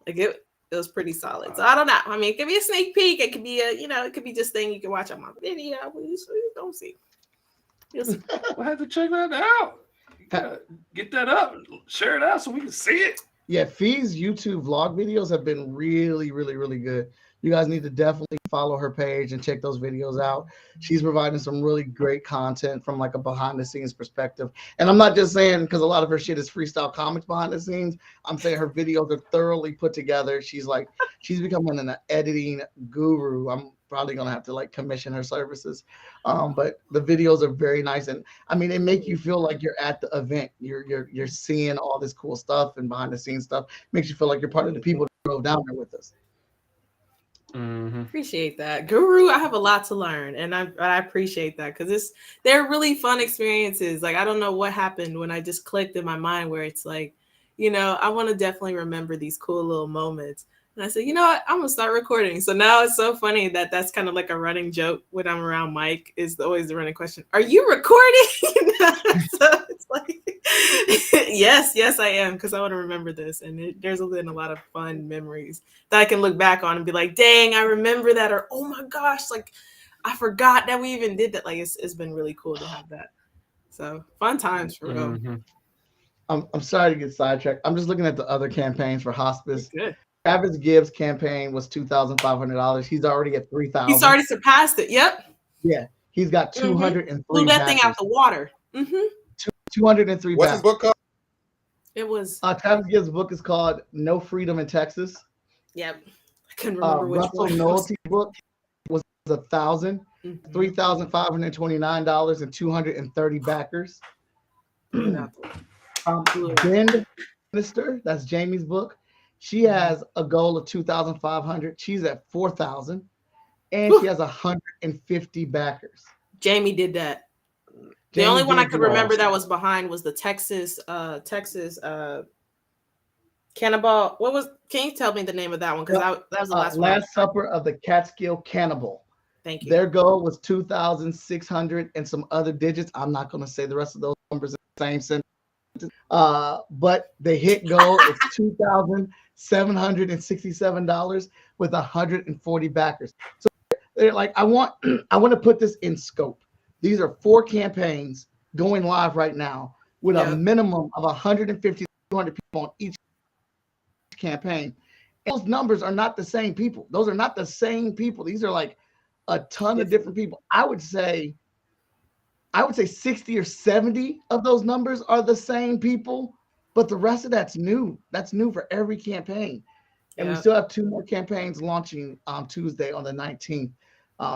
C: Like it was pretty solid. So I don't know. I mean, it could be a sneak peek. It could be a it could be just thing you can watch on my video. We don't see. You'll see.
B: We'll have to check that out. You gotta get that up, share it out so we can see it.
E: Yeah, Fee's YouTube vlog videos have been really, really, really good. You guys need to definitely follow her page and check those videos out. She's providing some really great content from like a behind the scenes perspective. And I'm not just saying because a lot of her shit is freestyle comics behind the scenes. I'm saying her videos are thoroughly put together. She's becoming an editing guru. I'm probably gonna have to like commission her services. But the videos are very nice, and I mean they make you feel like you're at the event. You're seeing all this cool stuff and behind the scenes stuff. Makes you feel like you're part of the people that drove down there with us.
C: Appreciate that, Guru. I have a lot to learn, and I appreciate that because they're really fun experiences. Like I don't know what happened when I just clicked in my mind where it's like, I want to definitely remember these cool little moments. And I said, you know what, I'm gonna start recording. So now it's so funny that that's kind of like a running joke when I'm around Mike. Is always the running question: are you recording? So it's like, yes, I am, because I want to remember this. And there's been a lot of fun memories that I can look back on and be like, dang, I remember that, or oh my gosh, like I forgot that we even did that. Like it's been really cool to have that. So fun times for real.
E: I'm sorry to get sidetracked. I'm just looking at the other campaigns for hospice.
C: Good.
E: Travis Gibbs' campaign was $2,500. He's already at $3,000.
C: He's already surpassed it. Yep.
E: Yeah, he's got 203.
C: Blew that thing out the water.
E: 203.
D: What's his book called?
C: It was.
E: Travis Gibbs' book is called No Freedom in Texas.
C: Yep. I couldn't remember which
E: Russell
C: one.
E: Noelty's book was $1,000, $3,529, and 230 backers. Ben Minister, that's Jamie's book. She has a goal of 2,500. She's at 4,000, and she has 150 backers.
C: Jamie did that. The only one I could remember that was behind was the Texas Cannibal. Can you tell me the name of that one? Because that was the last one.
E: Last Supper of the Catskill Cannibal.
C: Thank you.
E: Their goal was 2,600 and some other digits. I'm not going to say the rest of those numbers in the same sentence. But the hit goal is $2,767 with 140 backers. So they're like, I want to put this in scope. These are 4 campaigns going live right now with a minimum of 150 to 200 people on each campaign. And those numbers are not the same people. Those are not the same people. These are like a ton of different people. I would say 60 or 70 of those numbers are the same people, but the rest of that's new. That's new for every campaign. And we still have 2 more campaigns launching on Tuesday on the 19th.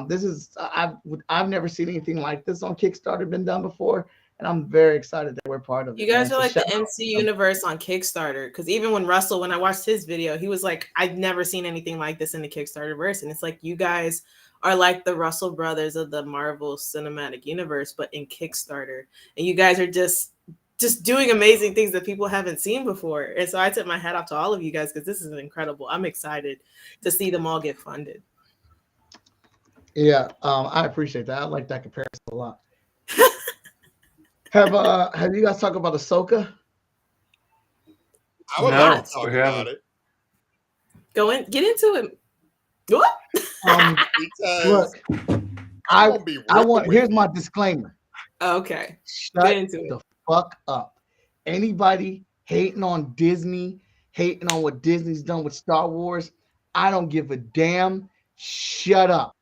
E: This is I've never seen anything like this on Kickstarter been done before, and I'm very excited that we're part of it.
C: You guys are like the MC universe on Kickstarter, because even when I watched his video, he was like, I've never seen anything like this in the Kickstarter verse. And it's like, you guys are like the Russell brothers of the Marvel Cinematic Universe, but in Kickstarter. And you guys are just doing amazing things that people haven't seen before. And so I tip my hat off to all of you guys, because this is incredible. I'm excited to see them all get funded.
E: Yeah, I appreciate that. I like that comparison a lot. Have you guys talked about Ahsoka?
D: I would
B: No,
D: love to talk
B: we
D: about
B: haven't.
C: Get into it. What?
D: it because
E: Look,
D: I'm gonna be real with
E: here's
D: you.
E: my disclaimer.
C: Okay.
E: Shut
C: Get into
E: the
C: it.
E: fuck up. Anybody hating on Disney, hating on what Disney's done with Star Wars, I don't give a damn. Shut up.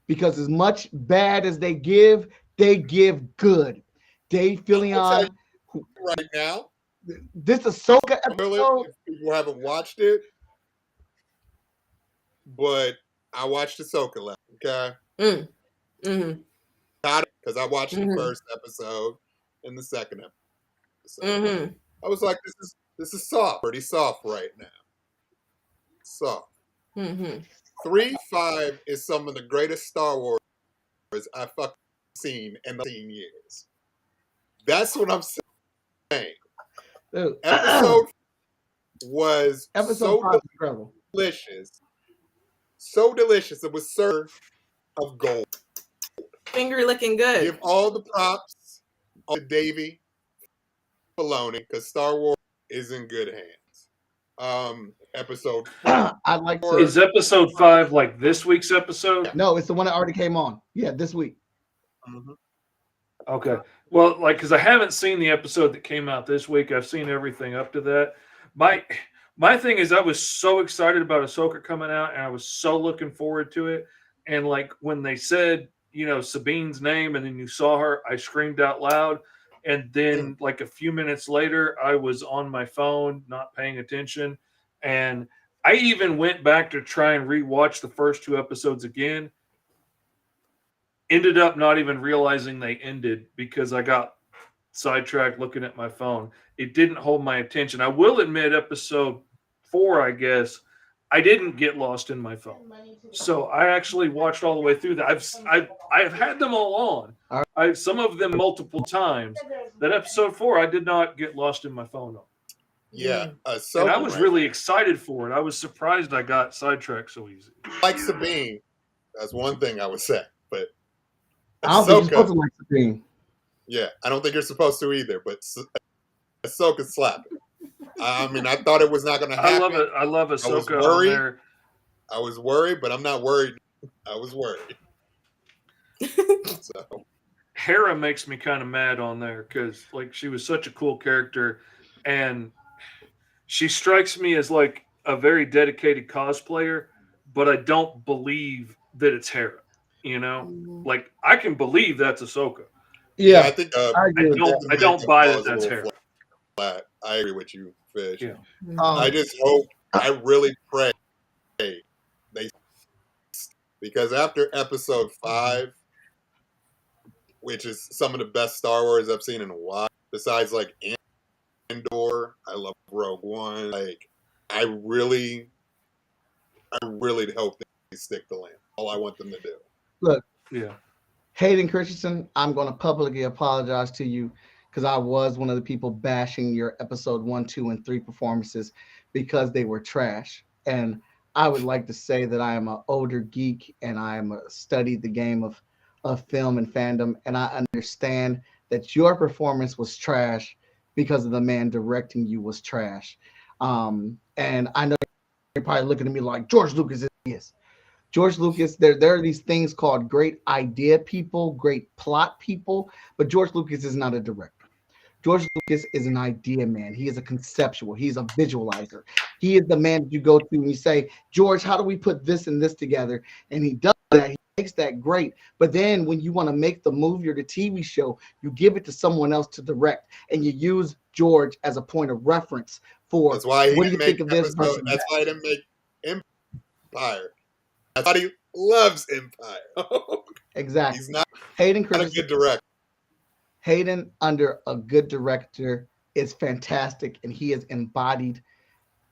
E: Because as much bad as they give good. Dave
D: I'm gonna tell
E: Fillion,
D: you right now.
E: this Ahsoka
D: Spoil it
E: episode,
D: if people haven't watched it, but I watched Ahsoka last. Okay,
C: Mm-hmm.
D: because I watched the
C: Mhm.
D: first episode and the second episode.
C: Mm-hmm.
D: I was like, this is soft, pretty soft right now. Soft.
C: Mm-hmm.
D: 3-5 is some of the greatest Star Wars I've fucking seen in 15 years. That's what I'm saying.
E: dude,
D: Episode was
E: episode 5 is incredible.
D: delicious. So delicious. It was served of gold.
C: Finger licking good.
D: Give all the props to Davey Filoni because Star Wars is in good hands. Episode 4.
E: I'd like to.
B: Is episode 5 like this week's episode?
E: No, it's the one that already came on. Yeah, this week.
D: Mhm.
B: Okay. Well, like, because I haven't seen the episode that came out this week. I've seen everything up to that. My thing is, I was so excited about Ahsoka coming out, and I was so looking forward to it. And like when they said, Sabine's name, and then you saw her, I screamed out loud. And then, like a few minutes later, I was on my phone, not paying attention, and I even went back to try and rewatch the first 2 episodes again. Ended up not even realizing they ended because I got sidetracked looking at my phone. It didn't hold my attention. I will admit, episode 4, I guess, I didn't get lost in my phone. So I actually watched all the way through that. I've had them all on. Some of them multiple times. That episode 4, I did not get lost in my phone on.
D: Yeah.
B: And I was really excited for it. I was surprised I got sidetracked so easy.
D: Like Sabine. That's one thing I would say. But
E: I don't think you're
D: Ahsoka,
E: supposed to like Sabine.
D: yeah, I don't think you're supposed to either, but Ahsoka slapping. I mean, I thought it was not going to happen.
B: I love it. I love Ahsoka on
D: worried.
B: there.
D: I was worried, but I'm not worried. I was worried. So
B: Hera makes me kind of mad on there because like she was such a cool character, and she strikes me as like a very dedicated cosplayer, but I don't believe that it's Hera. Like I can believe that's Ahsoka.
D: yeah, I think
E: I agree with that.
B: I don't buy that that's Hera.
D: flat. I agree with you, Fish.
B: Yeah.
D: I just hope, I really pray they, because after episode 5, which is some of the best Star Wars I've seen in a while, besides like Andor, I love Rogue One. Like, I really hope they stick the land. All I want them to do.
E: Look,
B: Yeah.
E: Hayden Christensen, I'm going to publicly apologize to you because I was one of the people bashing your episode 1, 2, and 3 performances because they were trash. And I would like to say that I am an older geek and I am studied the game of film and fandom, and I understand that your performance was trash because of the man directing you was trash. And I know you're probably looking at me like George Lucas is. George Lucas, there are these things called great idea people, great plot people, but George Lucas is not a director. George Lucas is an idea man. He is a conceptual. He's a visualizer. He is the man that you go to and you say, George, how do we put this and this together? And he does that. He makes that great. But then when you want to make the movie or the TV show, you give it to someone else to direct, and you use George as a point of reference for
D: That's why
E: what do you think of this?
D: That's why he didn't make Empire. That's why he loves Empire.
E: Exactly.
D: He's not
E: Hayden
D: a
E: Christensen.
D: good director.
E: Hayden, under a good director, is fantastic, and he has embodied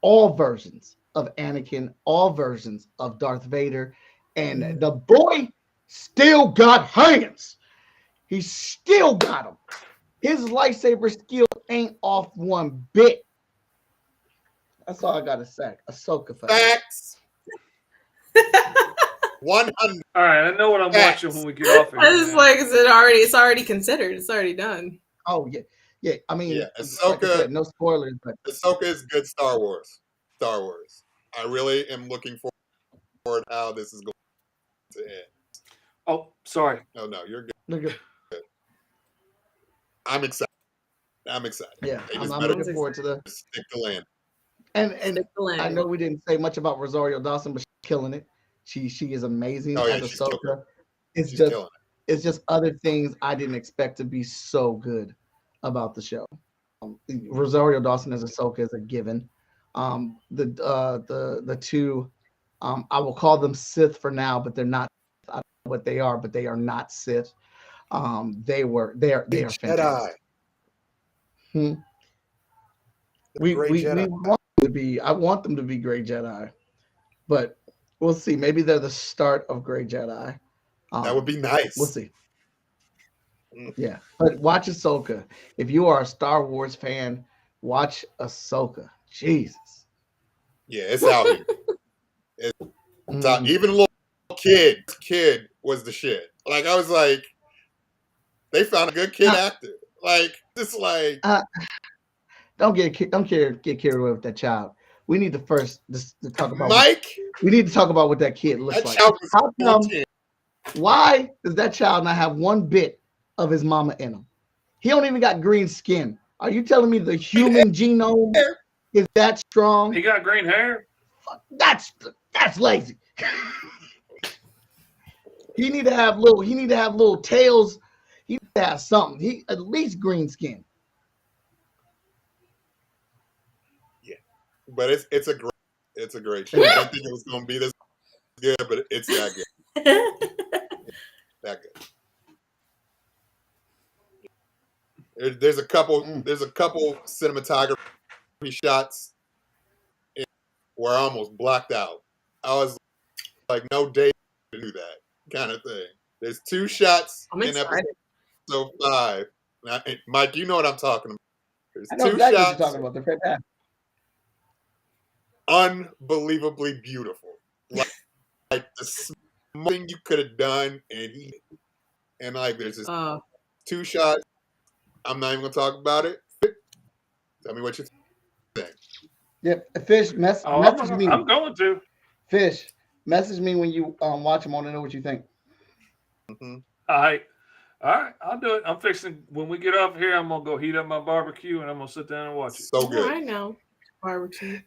E: all versions of Anakin, all versions of Darth Vader, and the boy still got hands. He still got them. His lightsaber skill ain't off one bit. That's all I gotta say. Ahsoka
D: Facts. 100.
B: All right, I know what I'm watching when we get off.
C: I just like it's already considered. It's already done.
E: Oh yeah, yeah. I mean,
D: Yeah,
E: like I
D: Ahsoka.
E: said, no spoilers, but
D: Ahsoka is good Star Wars. Star Wars. I really am looking forward to how this is going to end.
B: Oh, sorry.
D: No, you're good.
E: look at
D: I'm excited. I'm excited.
E: yeah.
D: They
E: I'm
D: just better
E: looking forward to the
D: stick to land.
E: and
C: Stick the
E: I
C: landing.
E: know we didn't say much about Rosario Dawson, but she's killing it. She is amazing
D: Oh yeah,
E: as
D: she's killing
E: Ahsoka.
D: it.
E: It's
D: She's
E: just
D: killing
E: it's just other things I didn't expect to be so good about the show. Rosario Dawson as Ahsoka is a given. The two, I will call them Sith for now, but they're not. I don't know what they are, but they are not Sith. They
D: it.
E: are
D: Jedi.
E: fantastic. Hmm.
D: The
E: We
D: great
E: we
D: Jedi.
E: we want them to be. I want them to be great Jedi, but we'll see. Maybe they're the start of great Jedi.
D: That would be nice.
E: We'll see.
D: Mm.
E: Yeah, but watch Ahsoka. If you are a Star Wars fan, watch Ahsoka. Jesus.
D: Yeah, it's out here. It's out.
E: Mm.
D: Even a little kid was the shit. Like I was like, they found a good kid actor. Like it's like
E: Don't get carried away with that child. We need to first just to talk about.
D: Mike.
E: We need to talk about what that kid looks
D: That
E: like.
D: child was
E: How come?
D: 14.
E: Why does that child not have one bit of his mama in him? He don't even got green skin. Are you telling me the human genome is that strong?
B: He got green hair.
E: That's lazy. He need to have little tails. He need to have something. He at least green skin.
D: But it's a great show. I didn't think it was gonna be this good, but it's that good. That good. There's a couple cinematography shots where I almost blacked out. I was like, no day to do that kind of thing. There's 2 shots
C: I'm
D: in
C: excited.
D: episode 5. Now, Mike, you know what I'm talking about. There's
E: I know
D: 2
E: exactly what
D: shots.
E: you're talking about. They're fantastic.
D: Unbelievably beautiful. Like the thing you could have done, and like there's this 2 shots. I'm not even gonna talk about it. Tell me what you think.
E: Yep. Fish message me.
B: I'm going to.
E: Fish message me when you watch them. I want to know what you think.
D: Mm-hmm.
B: All right, I'll do it. I'm fixing. When we get off here, I'm gonna go heat up my barbecue and I'm gonna sit down and watch it.
D: So good.
C: I know. Barbecue.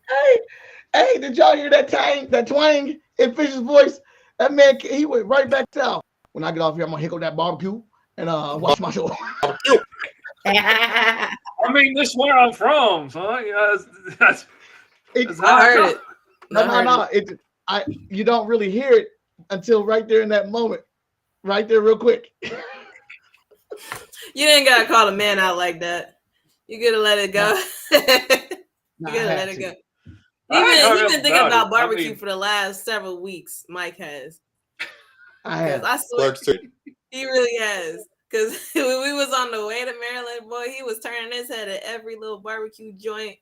E: Hey, did y'all hear that twang in Fish's voice? That man, he went right back south. When I get off here, I'm gonna hiccup that barbecue and watch my show.
B: I mean, this is where I'm from, so yeah, that's
C: I heard it.
E: No. You don't really hear it until right there in that moment, right there, real quick.
C: You didn't gotta call a man out like that. You gotta let it go. You gotta let it go. He's been thinking about barbecue for the last several weeks. Mike has. I swear he really has. Because when we was on the way to Maryland, boy, he was turning his head at every little barbecue joint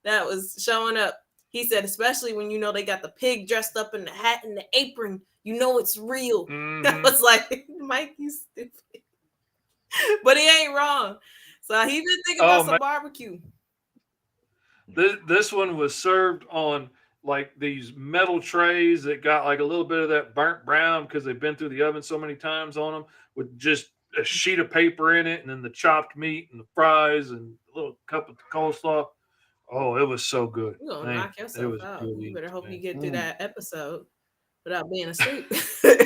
C: that was showing up. He said, especially when you know they got the pig dressed up in the hat and the apron, you know it's real.
B: Mm-hmm.
C: I was like, Mike, you stupid. But he ain't wrong. So he been thinking about some barbecue.
B: This one was served on like these metal trays that got like a little bit of that burnt brown because they've been through the oven so many times on them, with just a sheet of paper in it and then the chopped meat and the fries and a little cup of coleslaw. Oh, it was so good.
C: You're going to knock yourself out. You better hope you get through that episode without being asleep. You're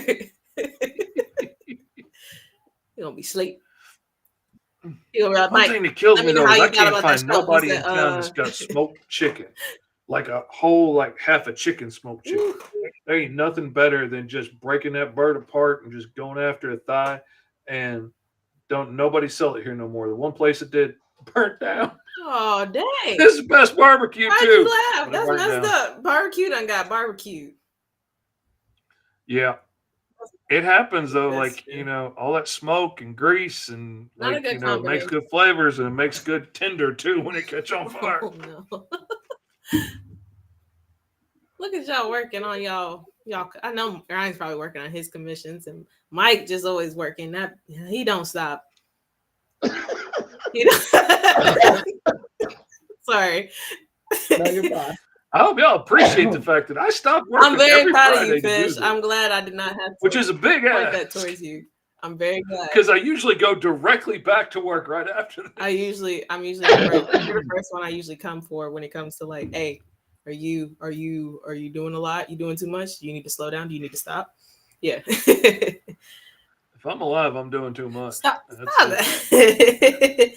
C: going to be asleep.
B: One thing that kills me though is I can't find nobody in town that's got smoked chicken, like a whole like half a chicken smoked chicken. There ain't nothing better than just breaking that bird apart and just going after a thigh. And don't nobody sell it here no more. The one place it did burnt down.
C: Oh dang!
B: This is the best barbecue
C: Why'd
B: too.
C: You laugh? That's messed
B: down.
C: Up. Barbecue done got barbecued.
B: Yeah. It happens though, like you know, all that smoke and grease and like you know, it makes good flavors and it makes good tinder too when it catch on fire.
C: Oh, no. Look at y'all working on y'all. I know Ryan's probably working on his commissions, and Mike just always working. That he don't stop. You know? Sorry.
E: No, you're fine.
B: I hope y'all appreciate the fact that I stopped working.
C: I'm very
B: every
C: proud
B: Friday
C: of you,
B: to do
C: Fish.
B: this,
C: I'm glad I did not have to
B: which is a big
C: point
B: ass.
C: that towards you. I'm very glad.
B: Because I usually go directly back to work right after that.
C: I'm usually the first one I usually come for when it comes to like, hey, are you doing a lot? You doing too much? Do you need to slow down? Do you need to stop? Yeah.
B: If I'm alive, I'm doing too much.
C: Stop
B: That's
C: that.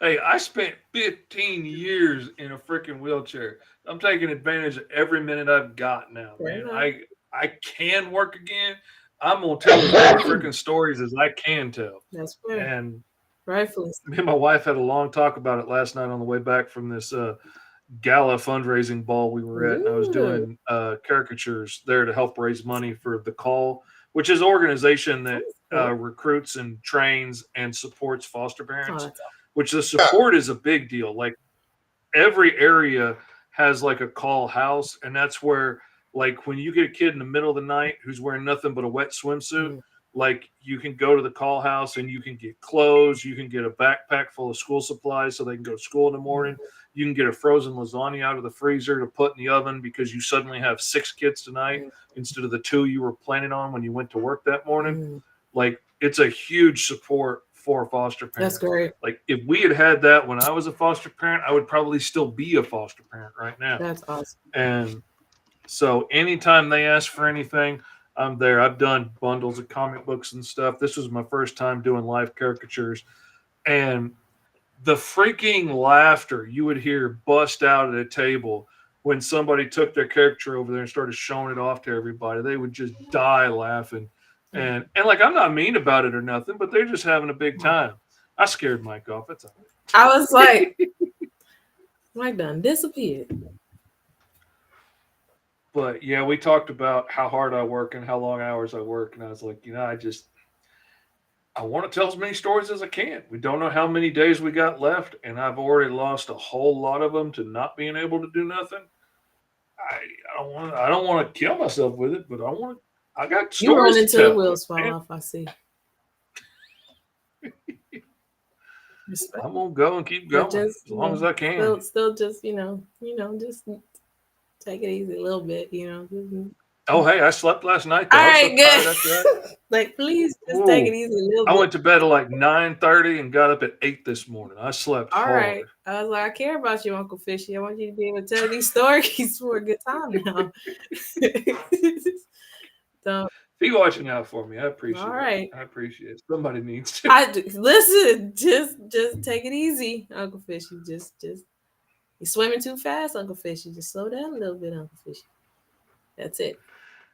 B: Hey, I spent 15 years in a freaking wheelchair. I'm taking advantage of every minute I've got now,
C: Fair
B: man.
C: enough.
B: I can work again. I'm gonna tell as many freaking stories as I can tell.
C: That's fair.
B: And
C: Rightfully.
B: me and my wife had a long talk about it last night on the way back from this gala fundraising ball we were at, and I was doing caricatures there to help raise money for the Call, which is an organization that recruits and trains and supports foster parents. Which the support is a big deal. Like every area has like a call house, and that's where like when you get a kid in the middle of the night who's wearing nothing but a wet swimsuit, like you can go to the call house and you can get clothes, you can get a backpack full of school supplies so they can go to school in the morning. You can get a frozen lasagna out of the freezer to put in the oven because you suddenly have 6 kids tonight instead of the 2 you were planning on when you went to work that morning. Like it's a huge support for foster parents.
C: That's great.
B: Like if we had that when I was a foster parent, I would probably still be a foster parent right now.
C: That's awesome.
B: And so anytime they ask for anything, I'm there. I've done bundles of comic books and stuff. This was my first time doing live caricatures, and the freaking laughter you would hear bust out at a table when somebody took their caricature over there and started showing it off to everybody. They would just die laughing. And like I'm not mean about it or nothing, but they're just having a big time. I scared Mike off. That's all right.
C: I was like, Mike done disappeared.
B: But yeah, we talked about how hard I work and how long hours I work, and I was like, I want to tell as many stories as I can. We don't know how many days we got left, and I've already lost a whole lot of them to not being able to do nothing. I don't want to kill myself with it, but I got stories.
C: You run
B: to
C: into
B: tell.
C: the wheels fall off. I see.
B: I'm gonna go and keep going as long as I can.
C: Still, just just take it easy a little bit.
B: Oh, hey, I slept last night.
C: All right, good. Like, please just take it easy a little bit.
B: I went to bed at like 9:30 and got up at 8 this morning. I slept
C: all
B: hard.
C: Right. I was like, I care about you, Uncle Fishy. I want you to be able to tell these stories for a good time now. So,
B: be watching out for me. I appreciate it.
C: All right.
B: I appreciate it. Somebody needs to.
C: Listen, just take it easy, Uncle Fishy. Just you're swimming too fast, Uncle Fishy. Just slow down a little bit, Uncle Fishy. That's it.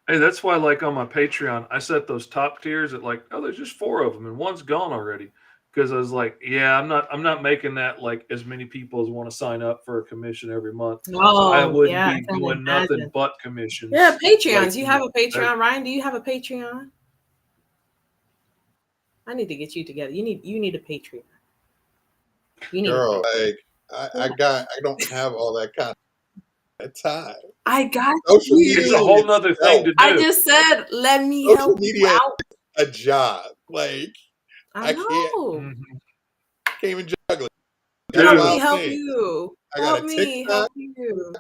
B: Hey, that's why, like on my Patreon, I set those top tiers at like, there's just 4 of them and one's gone already. Because I was like, yeah, I'm not making that like as many people as want to sign up for a commission every month.
C: Oh,
B: I wouldn't be doing nothing but commissions.
C: Yeah, Patreons. Like, you have a Patreon, Ryan? Do you have a Patreon? I need to get you together. You need a Patreon.
D: Girl, like I don't have all that kind of time.
C: I got
D: social
C: you.
B: It's a whole nother thing to do.
C: I just said, let me help you out.
D: A job, like
C: I know.
D: Can't even juggle it.
C: Let me help you.
D: Help me help
C: you.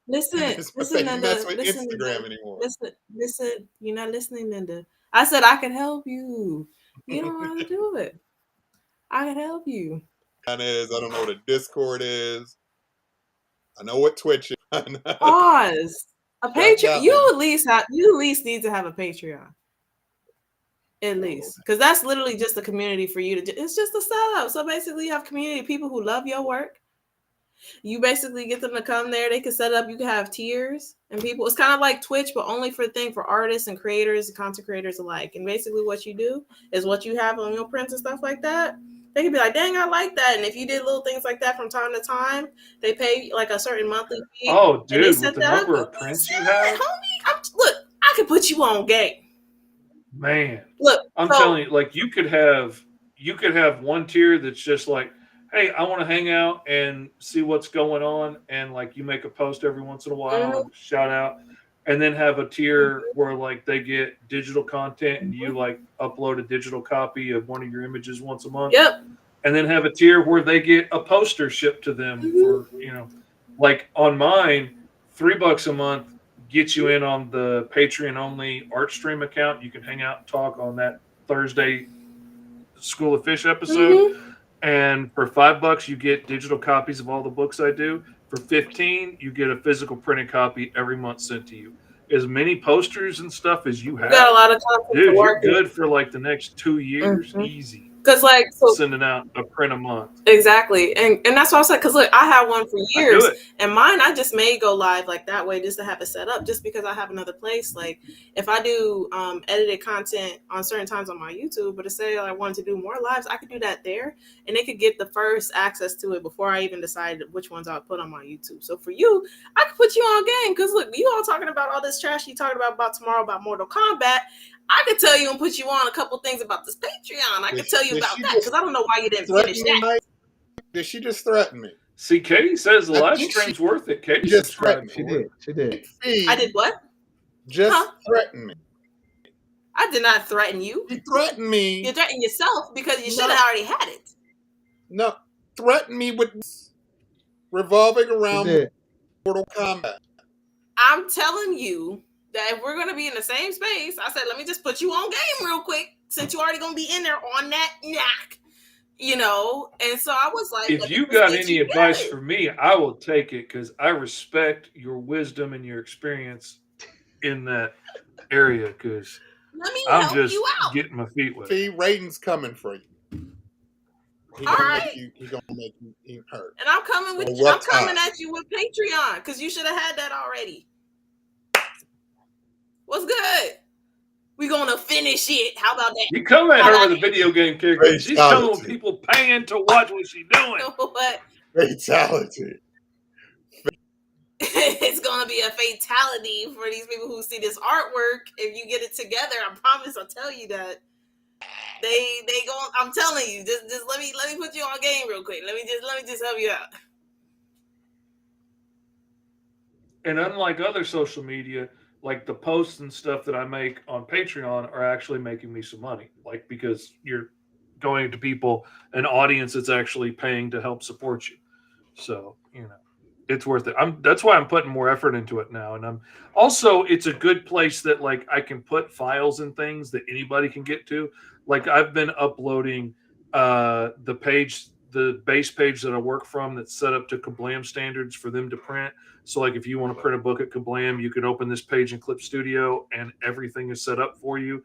C: Listen, Linda.
D: Mess with Instagram anymore.
C: Listen. You're not listening, Linda. I said I can help you. You don't want to do it. I can help you.
D: I don't know what a Discord is. I know what Twitch is.
C: Pause. A Patreon. You at least need to have a Patreon. At least, because that's literally just a community for you to. It's just a setup. So basically, you have community of people who love your work. You basically get them to come there. They can set up. You can have tiers and people. It's kind of like Twitch, but only for artists and creators and content creators alike. And basically, what you do is what you have on your prints and stuff like that. They can be like, "Dang, I like that." And if you did little things like that from time to time, they pay like a certain monthly fee.
B: Oh, dude, with the number of prints you have,
C: homie, look, I could put you on game.
B: Man,
C: look,
B: I'm telling you, like you could have one tier that's just like, hey, I want to hang out and see what's going on, and like you make a post every once in a while and shout out. and then have a tier where like they get digital content and you like upload a digital copy of one of your images once a month.
C: Yep.
B: And then have a tier where they get a poster shipped to them for, like on mine, $3 a month gets you in on the Patreon only art stream account. You can hang out and talk on that Thursday School of Fish episode. And for $5 you get digital copies of all the books I do. For 15, you get a physical printed copy every month sent to you. As many posters and stuff as you have,
C: got a lot of content,
B: dude, you're good for like the next 2 years, easy.
C: Because like
B: sending out a print a month.
C: Exactly. And that's what I said, because look, I had one for years, and mine I just made go live like that way just to have it set up, just because I have another place. Like if I do edited content on certain times on my YouTube, but to say I wanted to do more lives, I could do that there, and they could get the first access to it before I even decide which ones I'll put on my YouTube. So for you, I could put you on game, because look, you all talking about all this trash you talking about tomorrow about Mortal Kombat. I could tell you and put you on a couple things about this Patreon. I could tell you about that, because I don't know why you didn't finish that.
D: Did she just threaten me?
B: See, Katie says the live stream's worth it. Katie
D: just threatened
B: me.
E: She did.
C: I did what?
D: Just threatened me.
C: I did not threaten you.
D: You threatened me.
C: You threatened yourself because you should have already had it.
D: No, threatened me with revolving around Mortal Kombat.
C: I'm telling you that if we're going to be in the same space, I said, let me just put you on game real quick, since you're already going to be in there on that knack, And so I was like,
B: if you got any advice for me, I will take it, because I respect your wisdom and your experience in that area, because I'm just getting my feet wet.
D: See, Raiden's coming for you. He's gonna make you hurt.
C: And I'm coming with you. I'm coming at you with Patreon, because you should have had that already. What's good? We're gonna finish it. How about that?
B: You come at her with a video game character. She's coming with people paying to watch what she's doing.
C: What?
D: Fatality.
C: It's gonna be a fatality for these people who see this artwork. If you get it together, I promise I'll tell you that. They go. I'm telling you, just let me put you on game real quick. Let me just help you out.
B: And unlike other social media, like the posts and stuff that I make on Patreon are actually making me some money. Like, because you're going to people, an audience that's actually paying to help support you. So, it's worth it. That's why I'm putting more effort into it now. And it's a good place that like I can put files and things that anybody can get to. Like I've been uploading the base page that I work from that's set up to Kablam standards for them to print. So like if you want to print a book at Kablam, you can open this page in Clip Studio and everything is set up for you.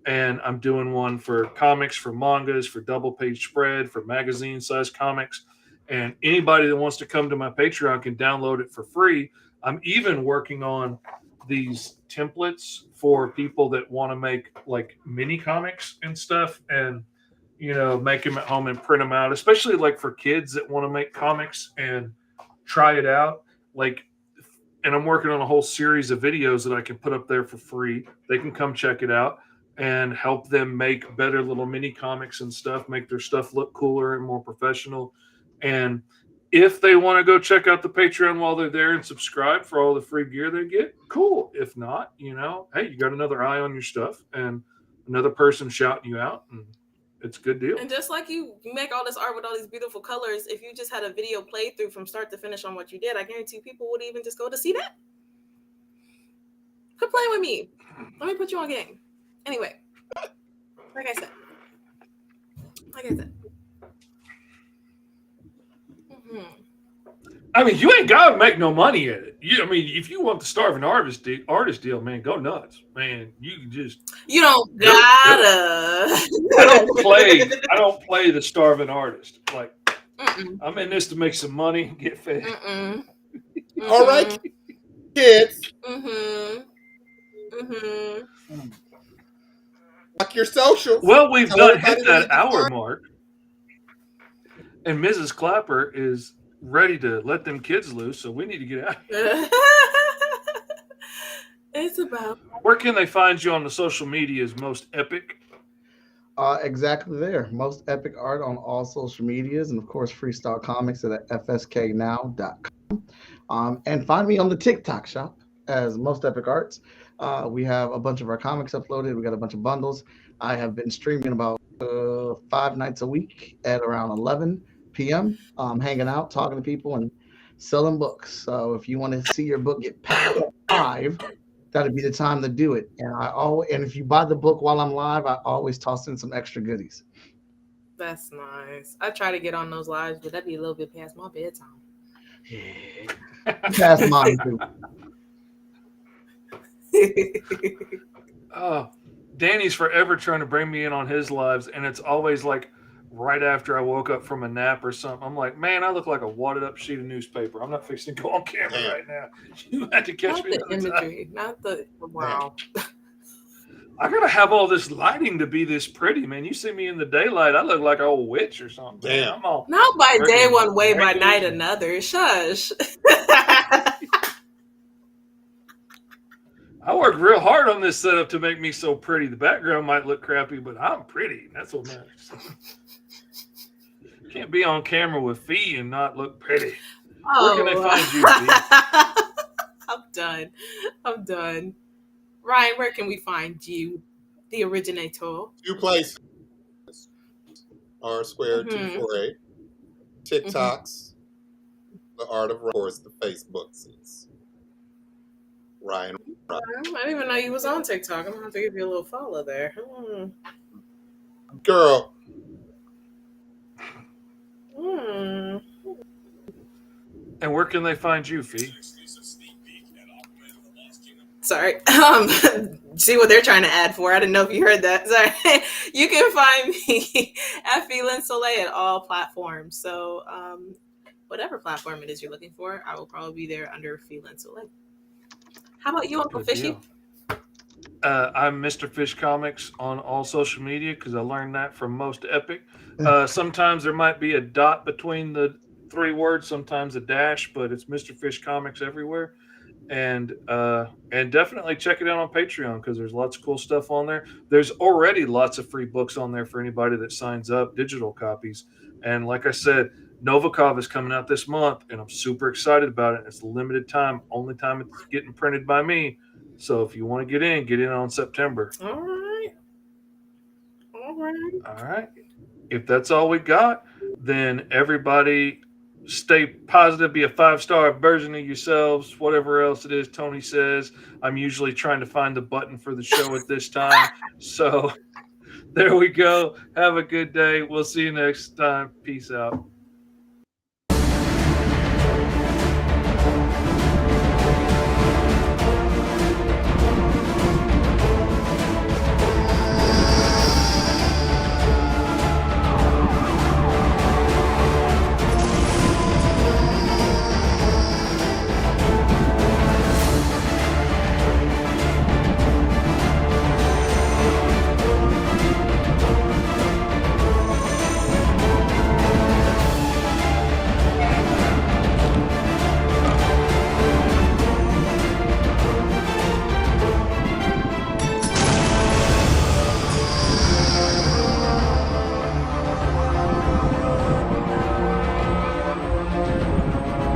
B: And I'm doing one for comics, for mangas, for double page spread, for magazine size comics. And anybody that wants to come to my Patreon can download it for free. I'm even working on these templates for people that want to make like mini comics and stuff, and make them at home and print them out, especially like for kids that want to make comics and try it out. And I'm working on a whole series of videos that I can put up there for free. They can come check it out and help them make better little mini comics and stuff, make their stuff look cooler and more professional. And if they want to go check out the Patreon while they're there and subscribe for all the free gear they get, cool. If not, hey, you got another eye on your stuff and another person shouting you out, and it's a good deal.
C: And just like you make all this art with all these beautiful colors, if you just had a video playthrough from start to finish on what you did, I guarantee people would even just go to see that. Quit playing with me. Let me put you on game. Anyway, like I said.
B: I mean, you ain't gotta make no money at it. If you want the starving artist deal, man, go nuts, man. You don't
C: gotta.
B: I don't play the starving artist. Like, I'm in this to make some money, get fed.
D: All right, kids. Like your socials.
B: Well, we've hit that hour mark, and Mrs. Clapper is ready to let them kids loose, so we need to get out.
C: It's about.
B: Where can they find you on the social medias most epic?
E: Exactly there. Most epic art on all social medias, and of course Freestyle Comics at fsknow.com. And find me on the TikTok shop as Most Epic Arts. We have a bunch of our comics uploaded. We got a bunch of bundles. I have been streaming about 5 nights a week at around 11 p.m. Hanging out, talking to people, and selling books. So if you want to see your book get packed live, that'd be the time to do it. And if you buy the book while I'm live, I always toss in some extra goodies.
C: That's nice. I try to get on those lives, but that'd be a little bit past my bedtime.
E: Past mine too.
B: Oh, Danny's forever trying to bring me in on his lives, and it's always like right after I woke up from a nap or something. I'm like, man, I look like a wadded up sheet of newspaper. I'm not fixing to go on camera right now. You had to catch
C: Not
B: me.
C: the imagery, not the wow.
B: I gotta have all this lighting to be this pretty, man. You see me in the daylight, I look like an old witch or something.
D: Damn.
B: I'm all
C: Not by day
B: freaking
C: one way, by
B: wrinkled.
C: night another. Shush.
B: I worked real hard on this setup to make me so pretty. The background might look crappy, but I'm pretty. That's what matters. Can't be on camera with Fee and not look pretty. Where can they find you, Fee?
C: I'm done. Ryan, where can we find you, the originator?
D: 2 places. R Squared 248. TikToks. The Art of, course, the Facebooks. Ryan.
C: I didn't even know you was on TikTok. I'm gonna have to give you a little follow there.
D: Girl.
B: And where can they find you, Fee?
C: Sorry. See what they're trying to add for. I didn't know if you heard that. Sorry. You can find me at Feline Soleil at all platforms. So whatever platform it is you're looking for, I will probably be there under Feline Soleil. How about you, Uncle Fishy?
B: I'm Mr. Fish Comics on all social media because I learned that from Most Epic. Sometimes there might be a dot between the 3 words, sometimes a dash, but it's Mr. Fish Comics everywhere. And definitely check it out on Patreon because there's lots of cool stuff on there. There's already lots of free books on there for anybody that signs up, digital copies. And like I said, Novikov is coming out this month, and I'm super excited about it. It's a limited time, only time it's getting printed by me. So if you want to get in on September.
C: All right.
B: If that's all we got, then everybody stay positive, be a 5-star version of yourselves, whatever else it is Tony says. I'm usually trying to find the button for the show at this time. So there we go. Have a good day. We'll see you next time. Peace out.